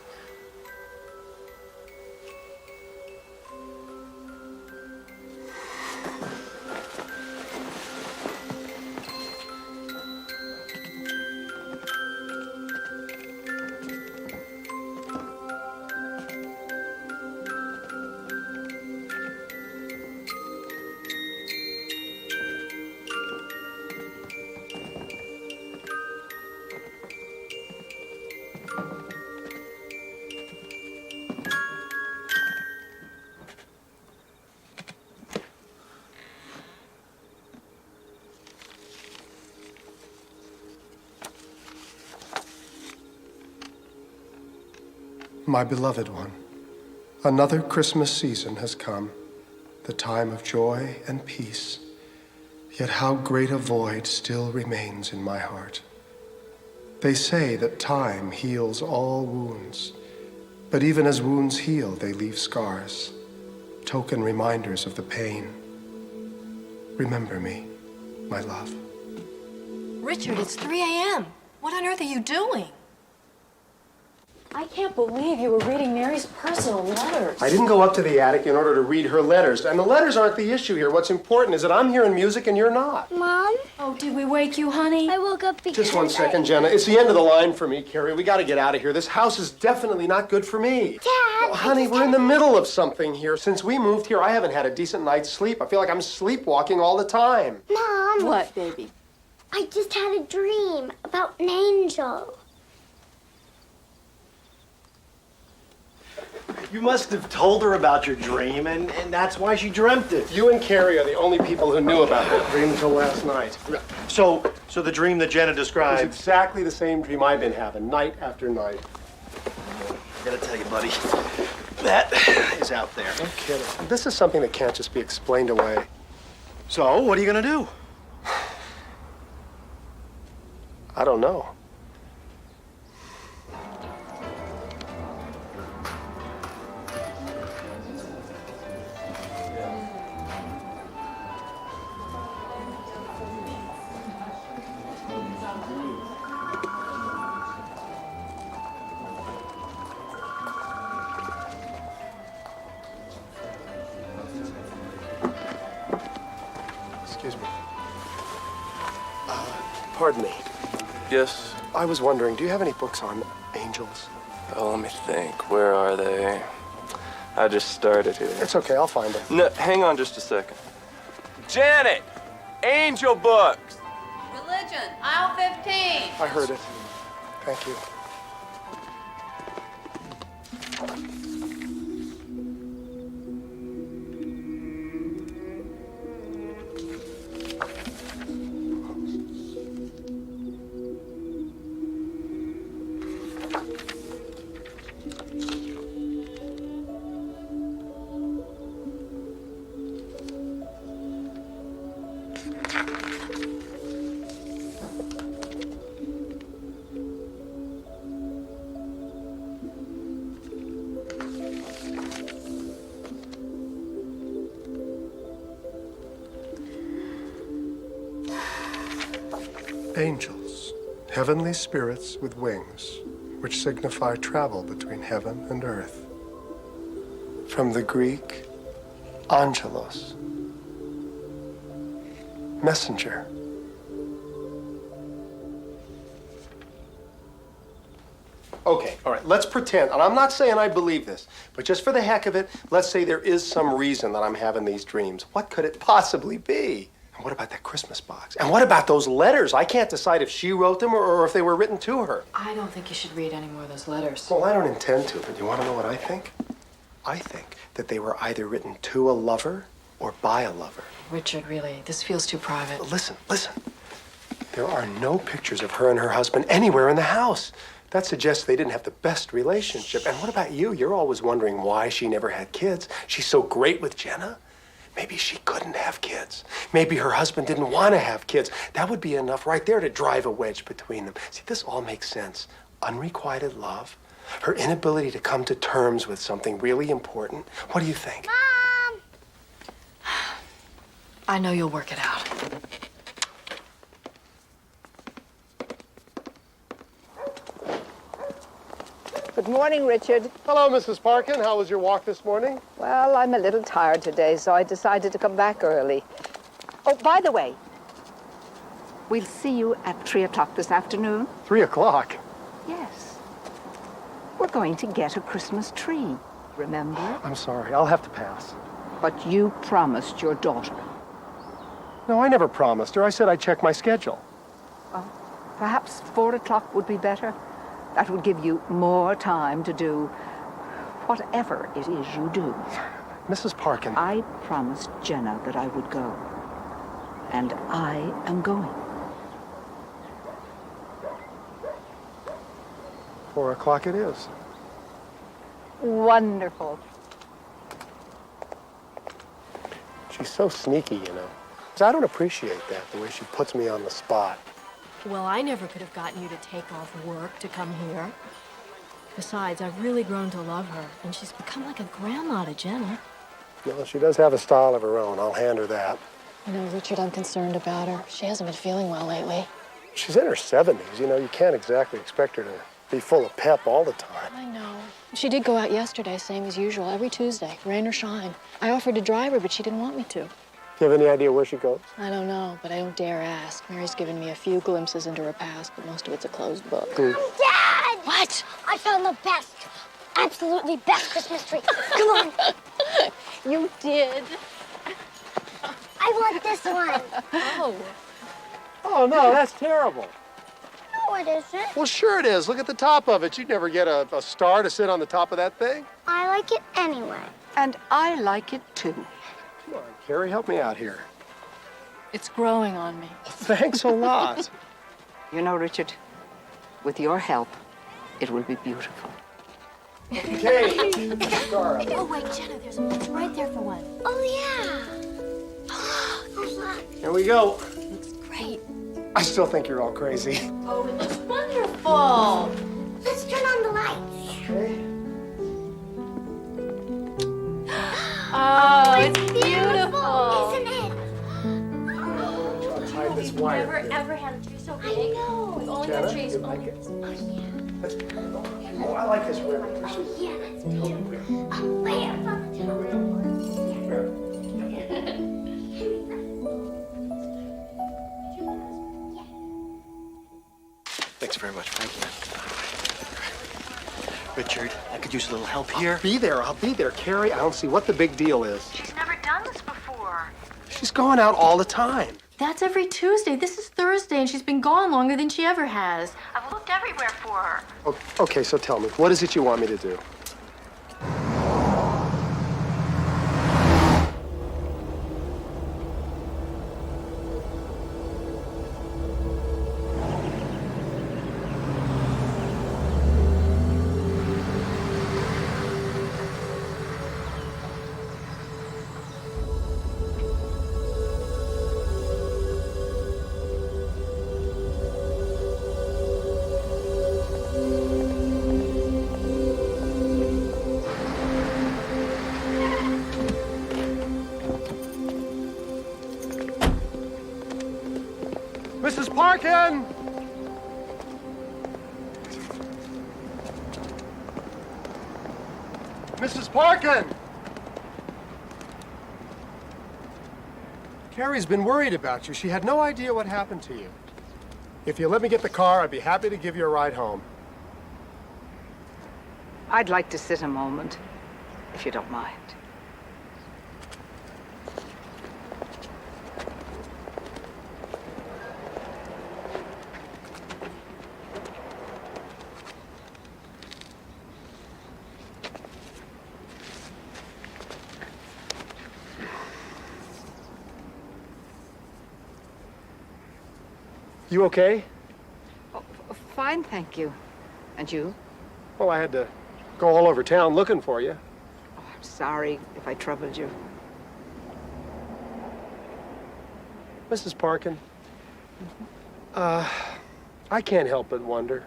My beloved one, another Christmas season has come, the time of joy and peace. Yet how great a void still remains in my heart. They say that time heals all wounds, but even as wounds heal, they leave scars, token reminders of the pain. Remember me, my love. Richard, it's 3 a.m. What on earth are you doing? I can't believe you were reading Mary's personal letters. I didn't go up to the attic in order to read her letters, and the letters aren't the issue here. What's important is that I'm hearing music and you're not. Mom, Oh, did we wake you, honey? I woke up because Just one second, Jenna. It's the end of the line for me, Carrie. We got to get out of here. This house is definitely not good for me. Dad, Oh, honey, we're in the middle of something here. Since we moved here, I haven't had a decent night's sleep. I feel like I'm sleepwalking all the time. Mom, What, baby? I just had a dream about an angel. You must have told her about your dream, and that's why she dreamt it. You and Carrie are the only people who knew about that dream until last night. So the dream that Jenna It's described. exactly the same dream I've been having, night after night. I gotta tell you, buddy, that is out there. No kidding. This is something that can't just be explained away. So, what are you gonna do? I don't know. Excuse me. Pardon me. Yes. I was wondering, do you have any books on angels? Oh, let me think. Where are they? I just started here. It's okay, I'll find them. No, hang on just a second. Janet! Angel books! Religion, aisle 15. I heard it. Thank you. Angels, heavenly spirits with wings, which signify travel between heaven and earth. From the Greek, angelos, messenger. Okay, all right, let's pretend, and I'm not saying I believe this, but just for the heck of it, let's say there is some reason that I'm having these dreams. What could it possibly be? And what about that Christmas box? And what about those letters? I can't decide if she wrote them or if they were written to her. I don't think you should read any more of those letters. Well, I don't intend to, but you want to know what I think? I think that they were either written to a lover or by a lover. Richard, really, this feels too private. Listen. There are no pictures of her and her husband anywhere in the house. That suggests they didn't have the best relationship. And what about you? You're always wondering why she never had kids. She's so great with Jenna. Maybe she couldn't have kids. Maybe her husband didn't want to have kids. That would be enough right there to drive a wedge between them. See, this all makes sense. Unrequited love, her inability to come to terms with something really important. What do you think? Mom! I know you'll work it out. Good morning, Richard. Hello, Mrs. Parkin. How was your walk this morning? Well, I'm a little tired today, so I decided to come back early. Oh, by the way, we'll see you at 3 o'clock this afternoon. 3 o'clock. Yes. We're going to get a Christmas tree, remember? I'm sorry. I'll have to pass. But you promised your daughter. No, I never promised her. I said I'd check my schedule. Well, perhaps 4 o'clock would be better. That would give you more time to do whatever it is you do. Mrs. Parkin. I promised Jenna that I would go. And I am going. 4 o'clock it is. Wonderful. She's so sneaky, you know. 'Cause I don't appreciate that, the way she puts me on the spot. Well, I never could have gotten you to take off work to come here. Besides, I've really grown to love her, and she's become like a grandma to Jenna. No, she does have a style of her own. I'll hand her that. You know, Richard, I'm concerned about her. She hasn't been feeling well lately. She's in her 70s. You know, you can't exactly expect her to be full of pep all the time. I know. She did go out yesterday, same as usual, every Tuesday, rain or shine. I offered to drive her, but she didn't want me to. Do you have any idea where she goes? I don't know, but I don't dare ask. Mary's given me a few glimpses into her past, but most of it's a closed book. Dad! What? I found the best, absolutely best Christmas tree. Come on. You did? I want this one. Oh. Oh, no, that's terrible. No, No, it isn't. Well, sure it is. Look at the top of it. You'd never get a star to sit on the top of that thing. I like it anyway. And I like it too. Come on, Carrie, help me out here. It's growing on me. Thanks a lot. You know, Richard, with your help, it will be beautiful. Okay. Star. Oh, wait, Jenna, there's it's right there for one. Oh, yeah. Oh, look. Here we go. Looks great. I still think you're all crazy. Oh, it looks wonderful. Let's turn on the lights. Okay. Oh, it's beautiful. Isn't it? Tie this wire. Never, ever had a tree so big. I know. We've only Jenna, had trees. you like it? Oh, yeah. Oh, I like this ribbon. Oh, yeah, that's beautiful. Oh, way up on the Thanks very much, Frankie. Richard, I could use a little help here. I'll be there. Carrie, I don't see what the big deal is. She's never done this before. She's going out all the time. That's every Tuesday. This is Thursday, and she's been gone longer than she ever has. I've looked everywhere for her. Okay, so tell me, what is it you want me to do? Mrs. Parkin! Mrs. Parkin! Carrie's been worried about you. She had no idea what happened to you. If you let me get the car, I'd be happy to give you a ride home. I'd like to sit a moment, if you don't mind. You okay? Oh, fine, thank you. And you? Well, I had to go all over town looking for you. Oh, I'm sorry if I troubled you. Mrs. Parkin, I can't help but wonder.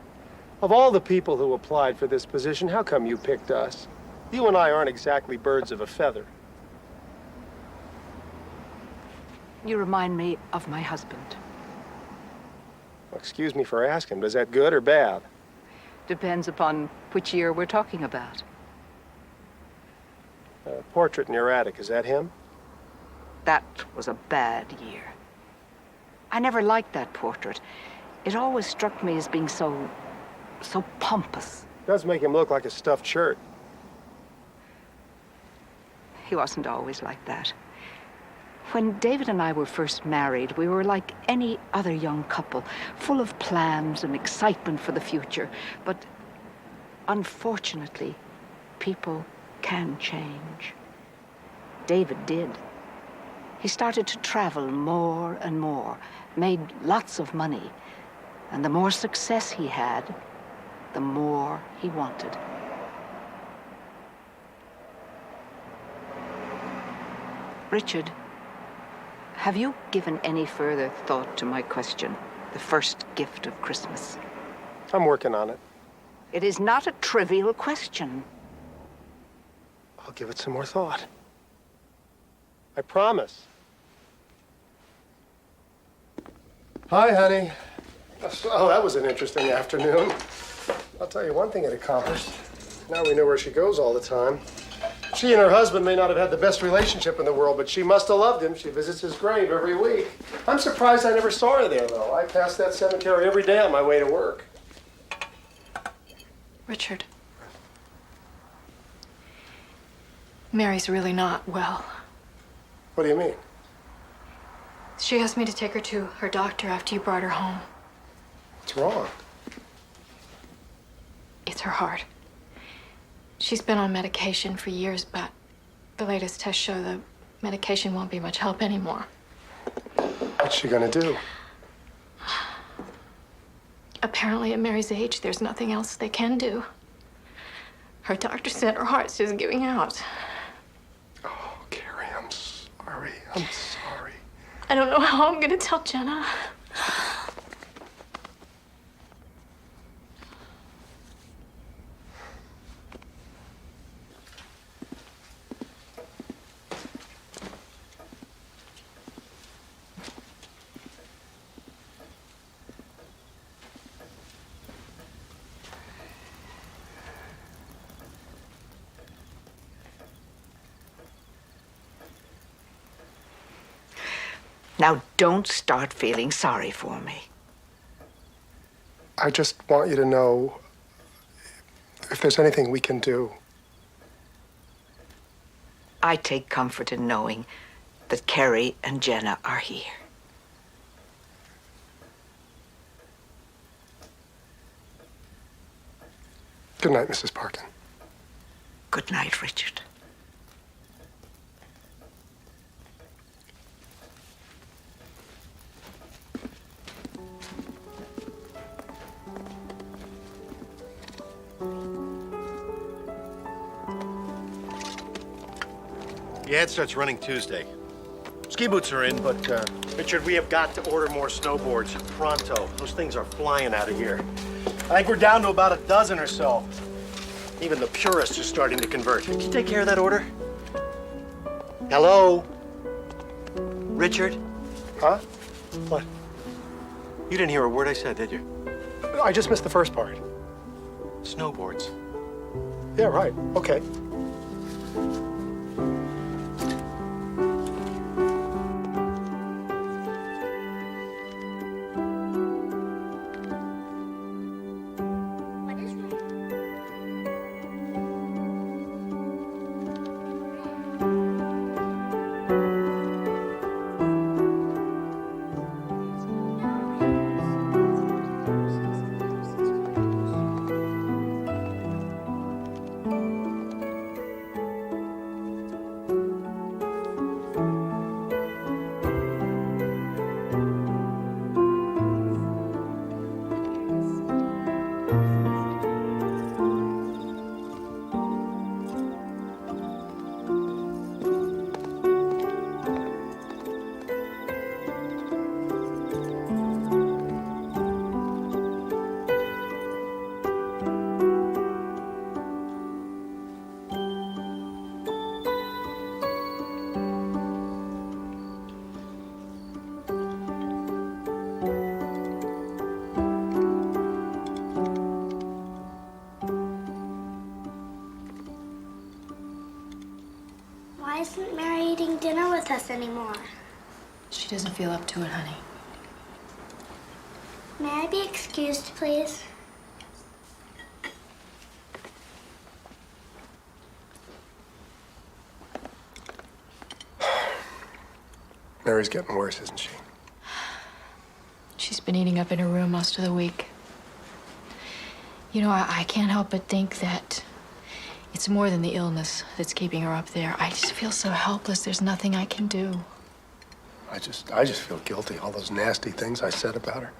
Of all the people who applied for this position, how come you picked us? You and I aren't exactly birds of a feather. You remind me of my husband. Excuse me for asking, but is that good or bad? Depends upon which year we're talking about. Portrait in your attic, is that him? That was a bad year. I never liked that portrait. It always struck me as being so pompous. Does make him look like a stuffed shirt. He wasn't always like that. When David and I were first married, we were like any other young couple, full of plans and excitement for the future. But unfortunately, people can change. David did. He started to travel more and more, made lots of money. And the more success he had, the more he wanted. Richard, have you given any further thought to my question, the first gift of Christmas? I'm working on it. It is not a trivial question. I'll give it some more thought. I promise. Hi, honey. Oh, that was an interesting afternoon. I'll tell you one thing it accomplished. Now we know where she goes all the time. She and her husband may not have had the best relationship in the world, but she must have loved him. She visits his grave every week. I'm surprised I never saw her there, though. I pass that cemetery every day on my way to work. Richard. Mary's really not well. What do you mean? She asked me to take her to her doctor after you brought her home. What's wrong? It's her heart. She's been on medication for years, but the latest tests show the medication won't be much help anymore. What's she gonna do? Apparently, at Mary's age, there's nothing else they can do. Her doctor said her heart's just giving out. Oh, Carrie, I'm sorry. I'm sorry. I don't know how I'm gonna tell Jenna. Now, don't start feeling sorry for me. I just want you to know if there's anything we can do. I take comfort in knowing that Carrie and Jenna are here. Good night, Mrs. Parkin. Good night, Richard. The ad starts running Tuesday. Ski boots are in, but, Richard, we have got to order more snowboards pronto. Those things are flying out of here. I think we're down to about a dozen or so. Even the purists are starting to convert. Can you take care of that order? Hello? Richard? Huh? What? You didn't hear a word I said, did you? I just missed the first part. Snowboards. Yeah, right. Okay. What is wrong? Why isn't Mary eating dinner with us anymore? She doesn't feel up to it, honey. May I be excused, please? Mary's getting worse, isn't she? She's been eating up in her room most of the week. You know, I can't help but think that it's more than the illness that's keeping her up there. I just feel so helpless. There's nothing I can do. I just feel guilty. All those nasty things I said about her.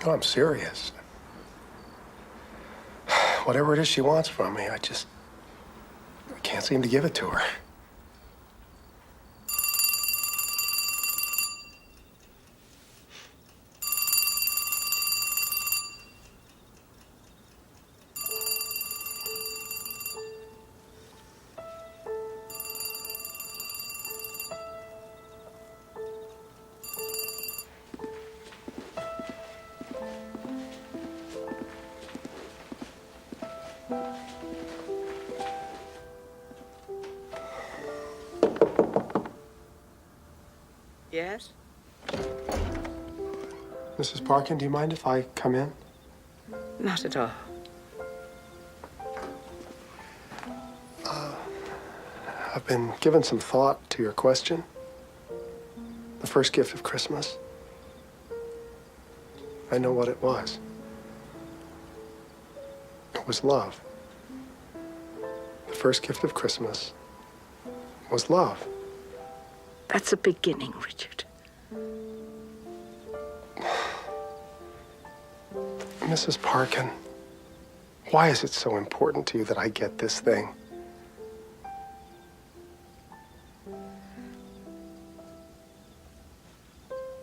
No, I'm serious. Whatever it is she wants from me, I can't seem to give it to her. Yes? Mrs. Parkin, do you mind if I come in? Not at all. I've been giving some thought to your question. The first gift of Christmas. I know what it was. It It was love. The first gift of Christmas was love. That's a beginning, Richard. Mrs. Parkin, why is it so important to you that I get this thing?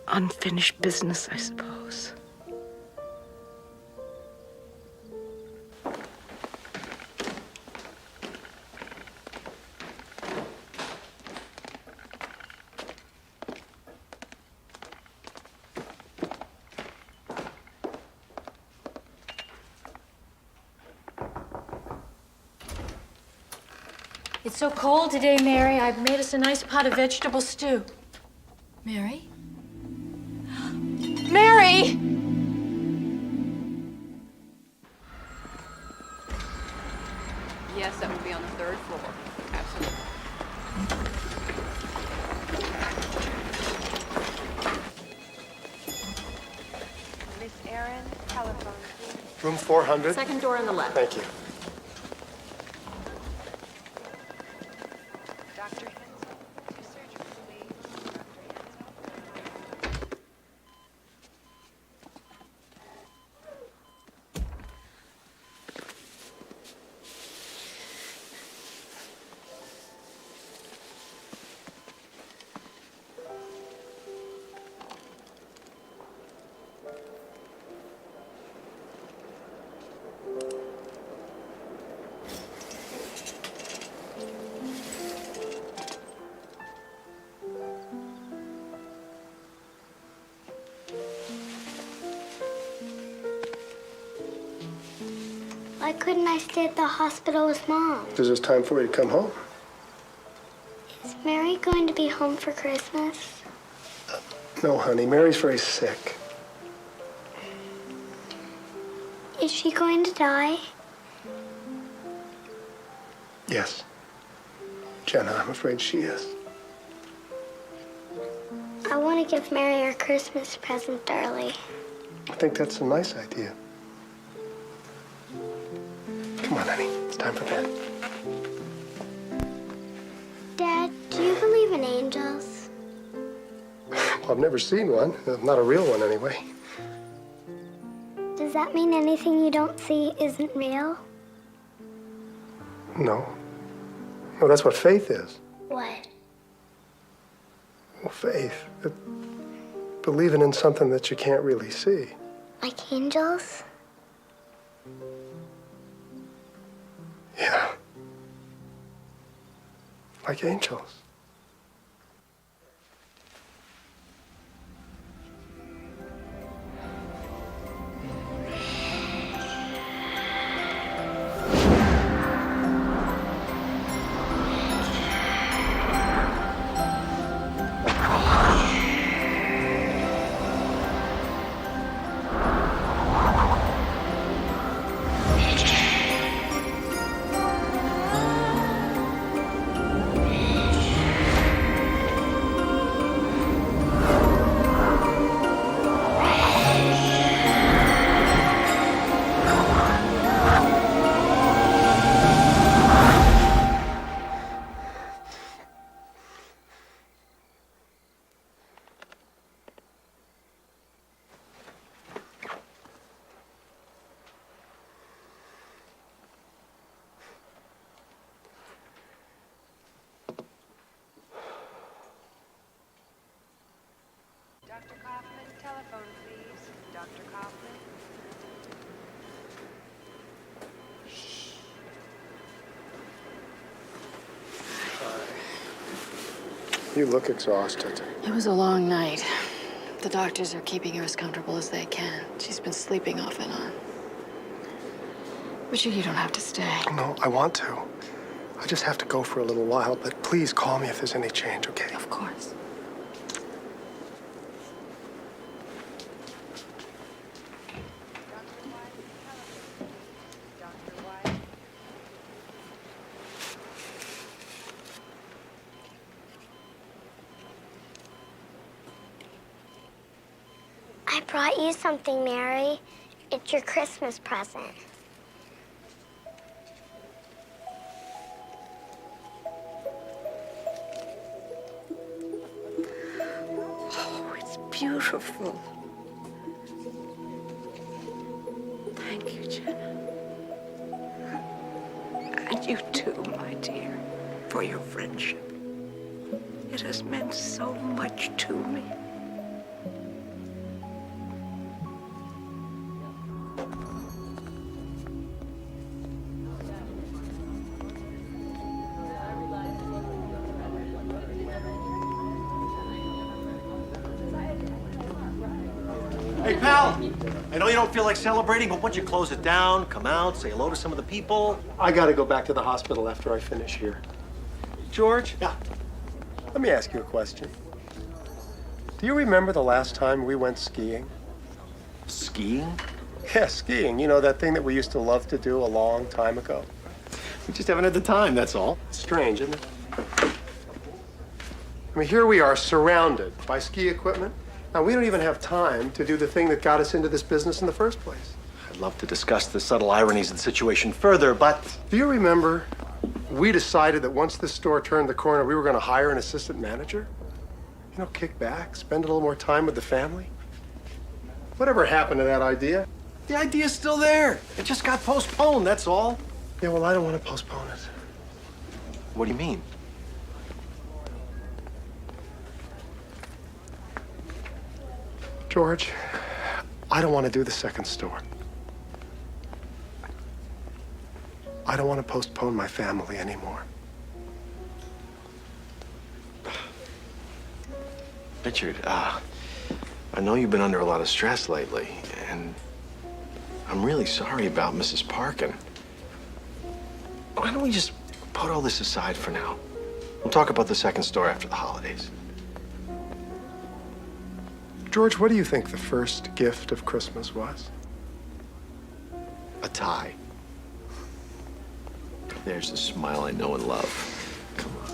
Unfinished business, I suppose. It's so cold today, Mary. I've made us a nice pot of vegetable stew. Mary? Mary! Yes, that would be on the third floor. Absolutely. Miss Aaron, telephone, please. Room 400? Second door on the left. Thank you. Dr. Hensel, your surgery, please. Dr. Hensel. Why couldn't I stay at the hospital with Mom? Because it's time for you to come home. Is Mary going to be home for Christmas? No, honey, Mary's very sick. Is she going to die? Yes. Jenna, I'm afraid she is. I want to give Mary her Christmas present early. I think that's a nice idea. Come on, honey. It's time for bed. Dad, do you believe in angels? Well, I've never seen one. Not a real one, anyway. Does that mean anything you don't see isn't real? No. No, that's what faith is. What? Well, faith. Believing in something that you can't really see. Like angels? Yeah. Like angels. Dr. Kaufman, telephone, please. Dr. Kaufman. You look exhausted. It was a long night. The doctors are keeping her as comfortable as they can. She's been sleeping off and on. Richard, you don't have to stay. No, I want to. I just have to go for a little while, but please call me if there's any change, okay? Of course. Dr. White. I brought you something, Mary. It's your Christmas present. beautiful. Thank you, Jenna. And you too, my dear, for your friendship. It has meant so much to me. Hey, pal! I know you don't feel like celebrating, but once you close it down, come out, say hello to some of the people. I gotta go back to the hospital after I finish here. George? Yeah. Let me ask you a question. Do you remember the last time we went skiing? Skiing? Yeah, skiing. You know, that thing that we used to love to do a long time ago? We just haven't had the time, that's all. Strange, isn't it? I mean, here we are surrounded by ski equipment. Now, we don't even have time to do the thing that got us into this business in the first place. I'd love to discuss the subtle ironies of the situation further, but Do you remember we decided that once this store turned the corner, we were going to hire an assistant manager? You know, kick back, spend a little more time with the family? Whatever happened to that idea? the idea's still there. It just got postponed, that's all. Yeah, well, I don't want to postpone it. What do you mean? George, I don't want to do the second store. I don't want to postpone my family anymore. Richard, I know you've been under a lot of stress lately, and I'm really sorry about Mrs. Parkin. Why don't we just put all this aside for now? We'll talk about the second store after the holidays. George, what do you think the first gift of Christmas was? A tie. There's the smile I know and love. Come on.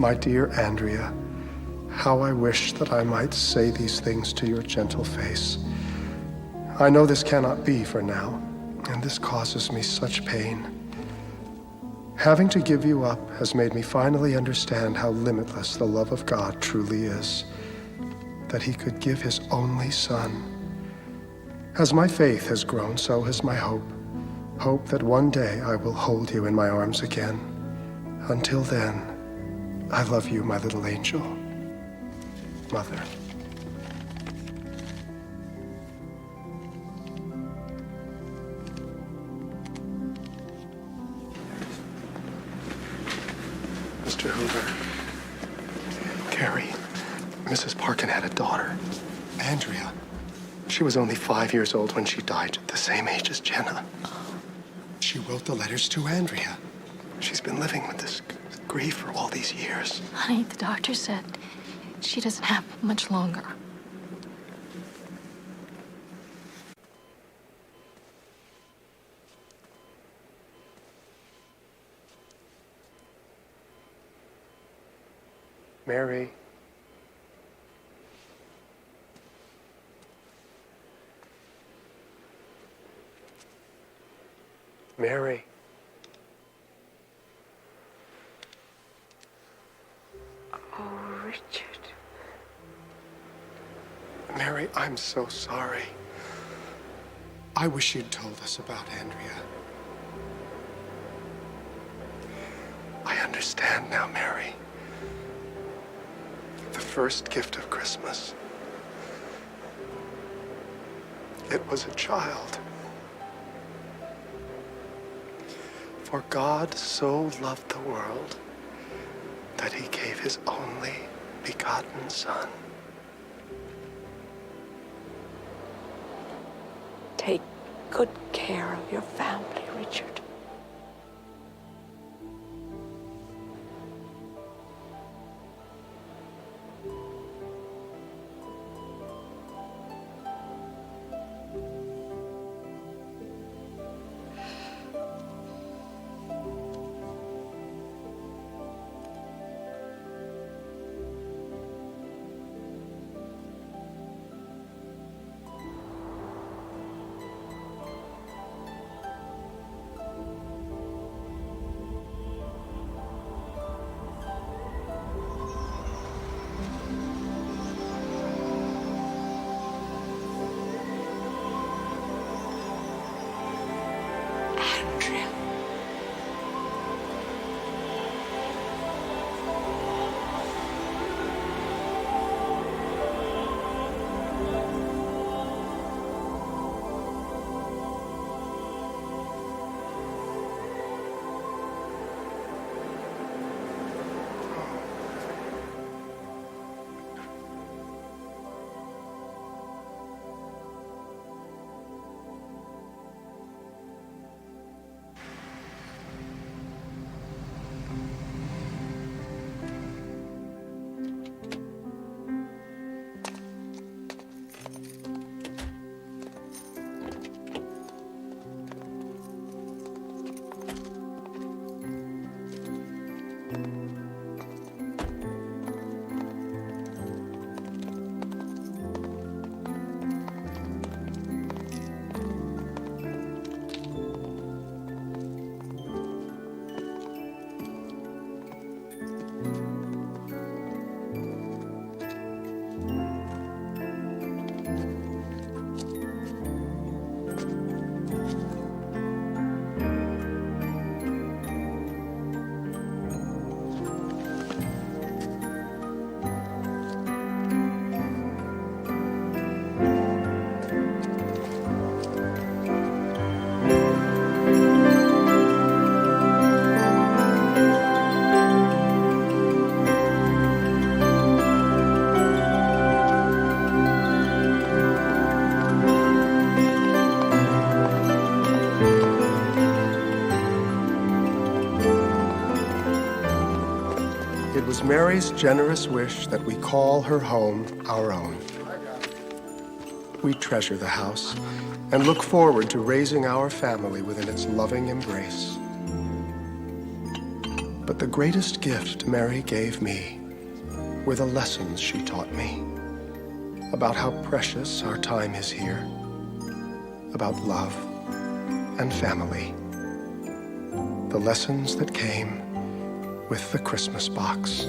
My dear Andrea, how I wish that I might say these things to your gentle face. I know this cannot be for now, and this causes me such pain. Having to give you up has made me finally understand how limitless the love of God truly is, that he could give his only son. As my faith has grown, so has my hope. Hope that one day I will hold you in my arms again. Until then, I love you, my little angel. Mother. Mr. Hoover. Carrie, Mrs. Parkin had a daughter, Andrea. She was only 5 years old when she died, the same age as Jenna. She wrote the letters to Andrea. She's been living with this grief for all these years. Honey, the doctor said she doesn't have much longer. Mary. Mary. Oh, Richard. Mary, I'm so sorry. I wish you'd told us about Andrea. I understand now, Mary. The first gift of Christmas. It was a child. For God so loved the world that he gave his only begotten Son. Take good care of your family, Richard. It was Mary's generous wish that we call her home our own. We treasure the house and look forward to raising our family within its loving embrace. But the greatest gift Mary gave me were the lessons she taught me about how precious our time is here, about love and family. The lessons that came with the Christmas box.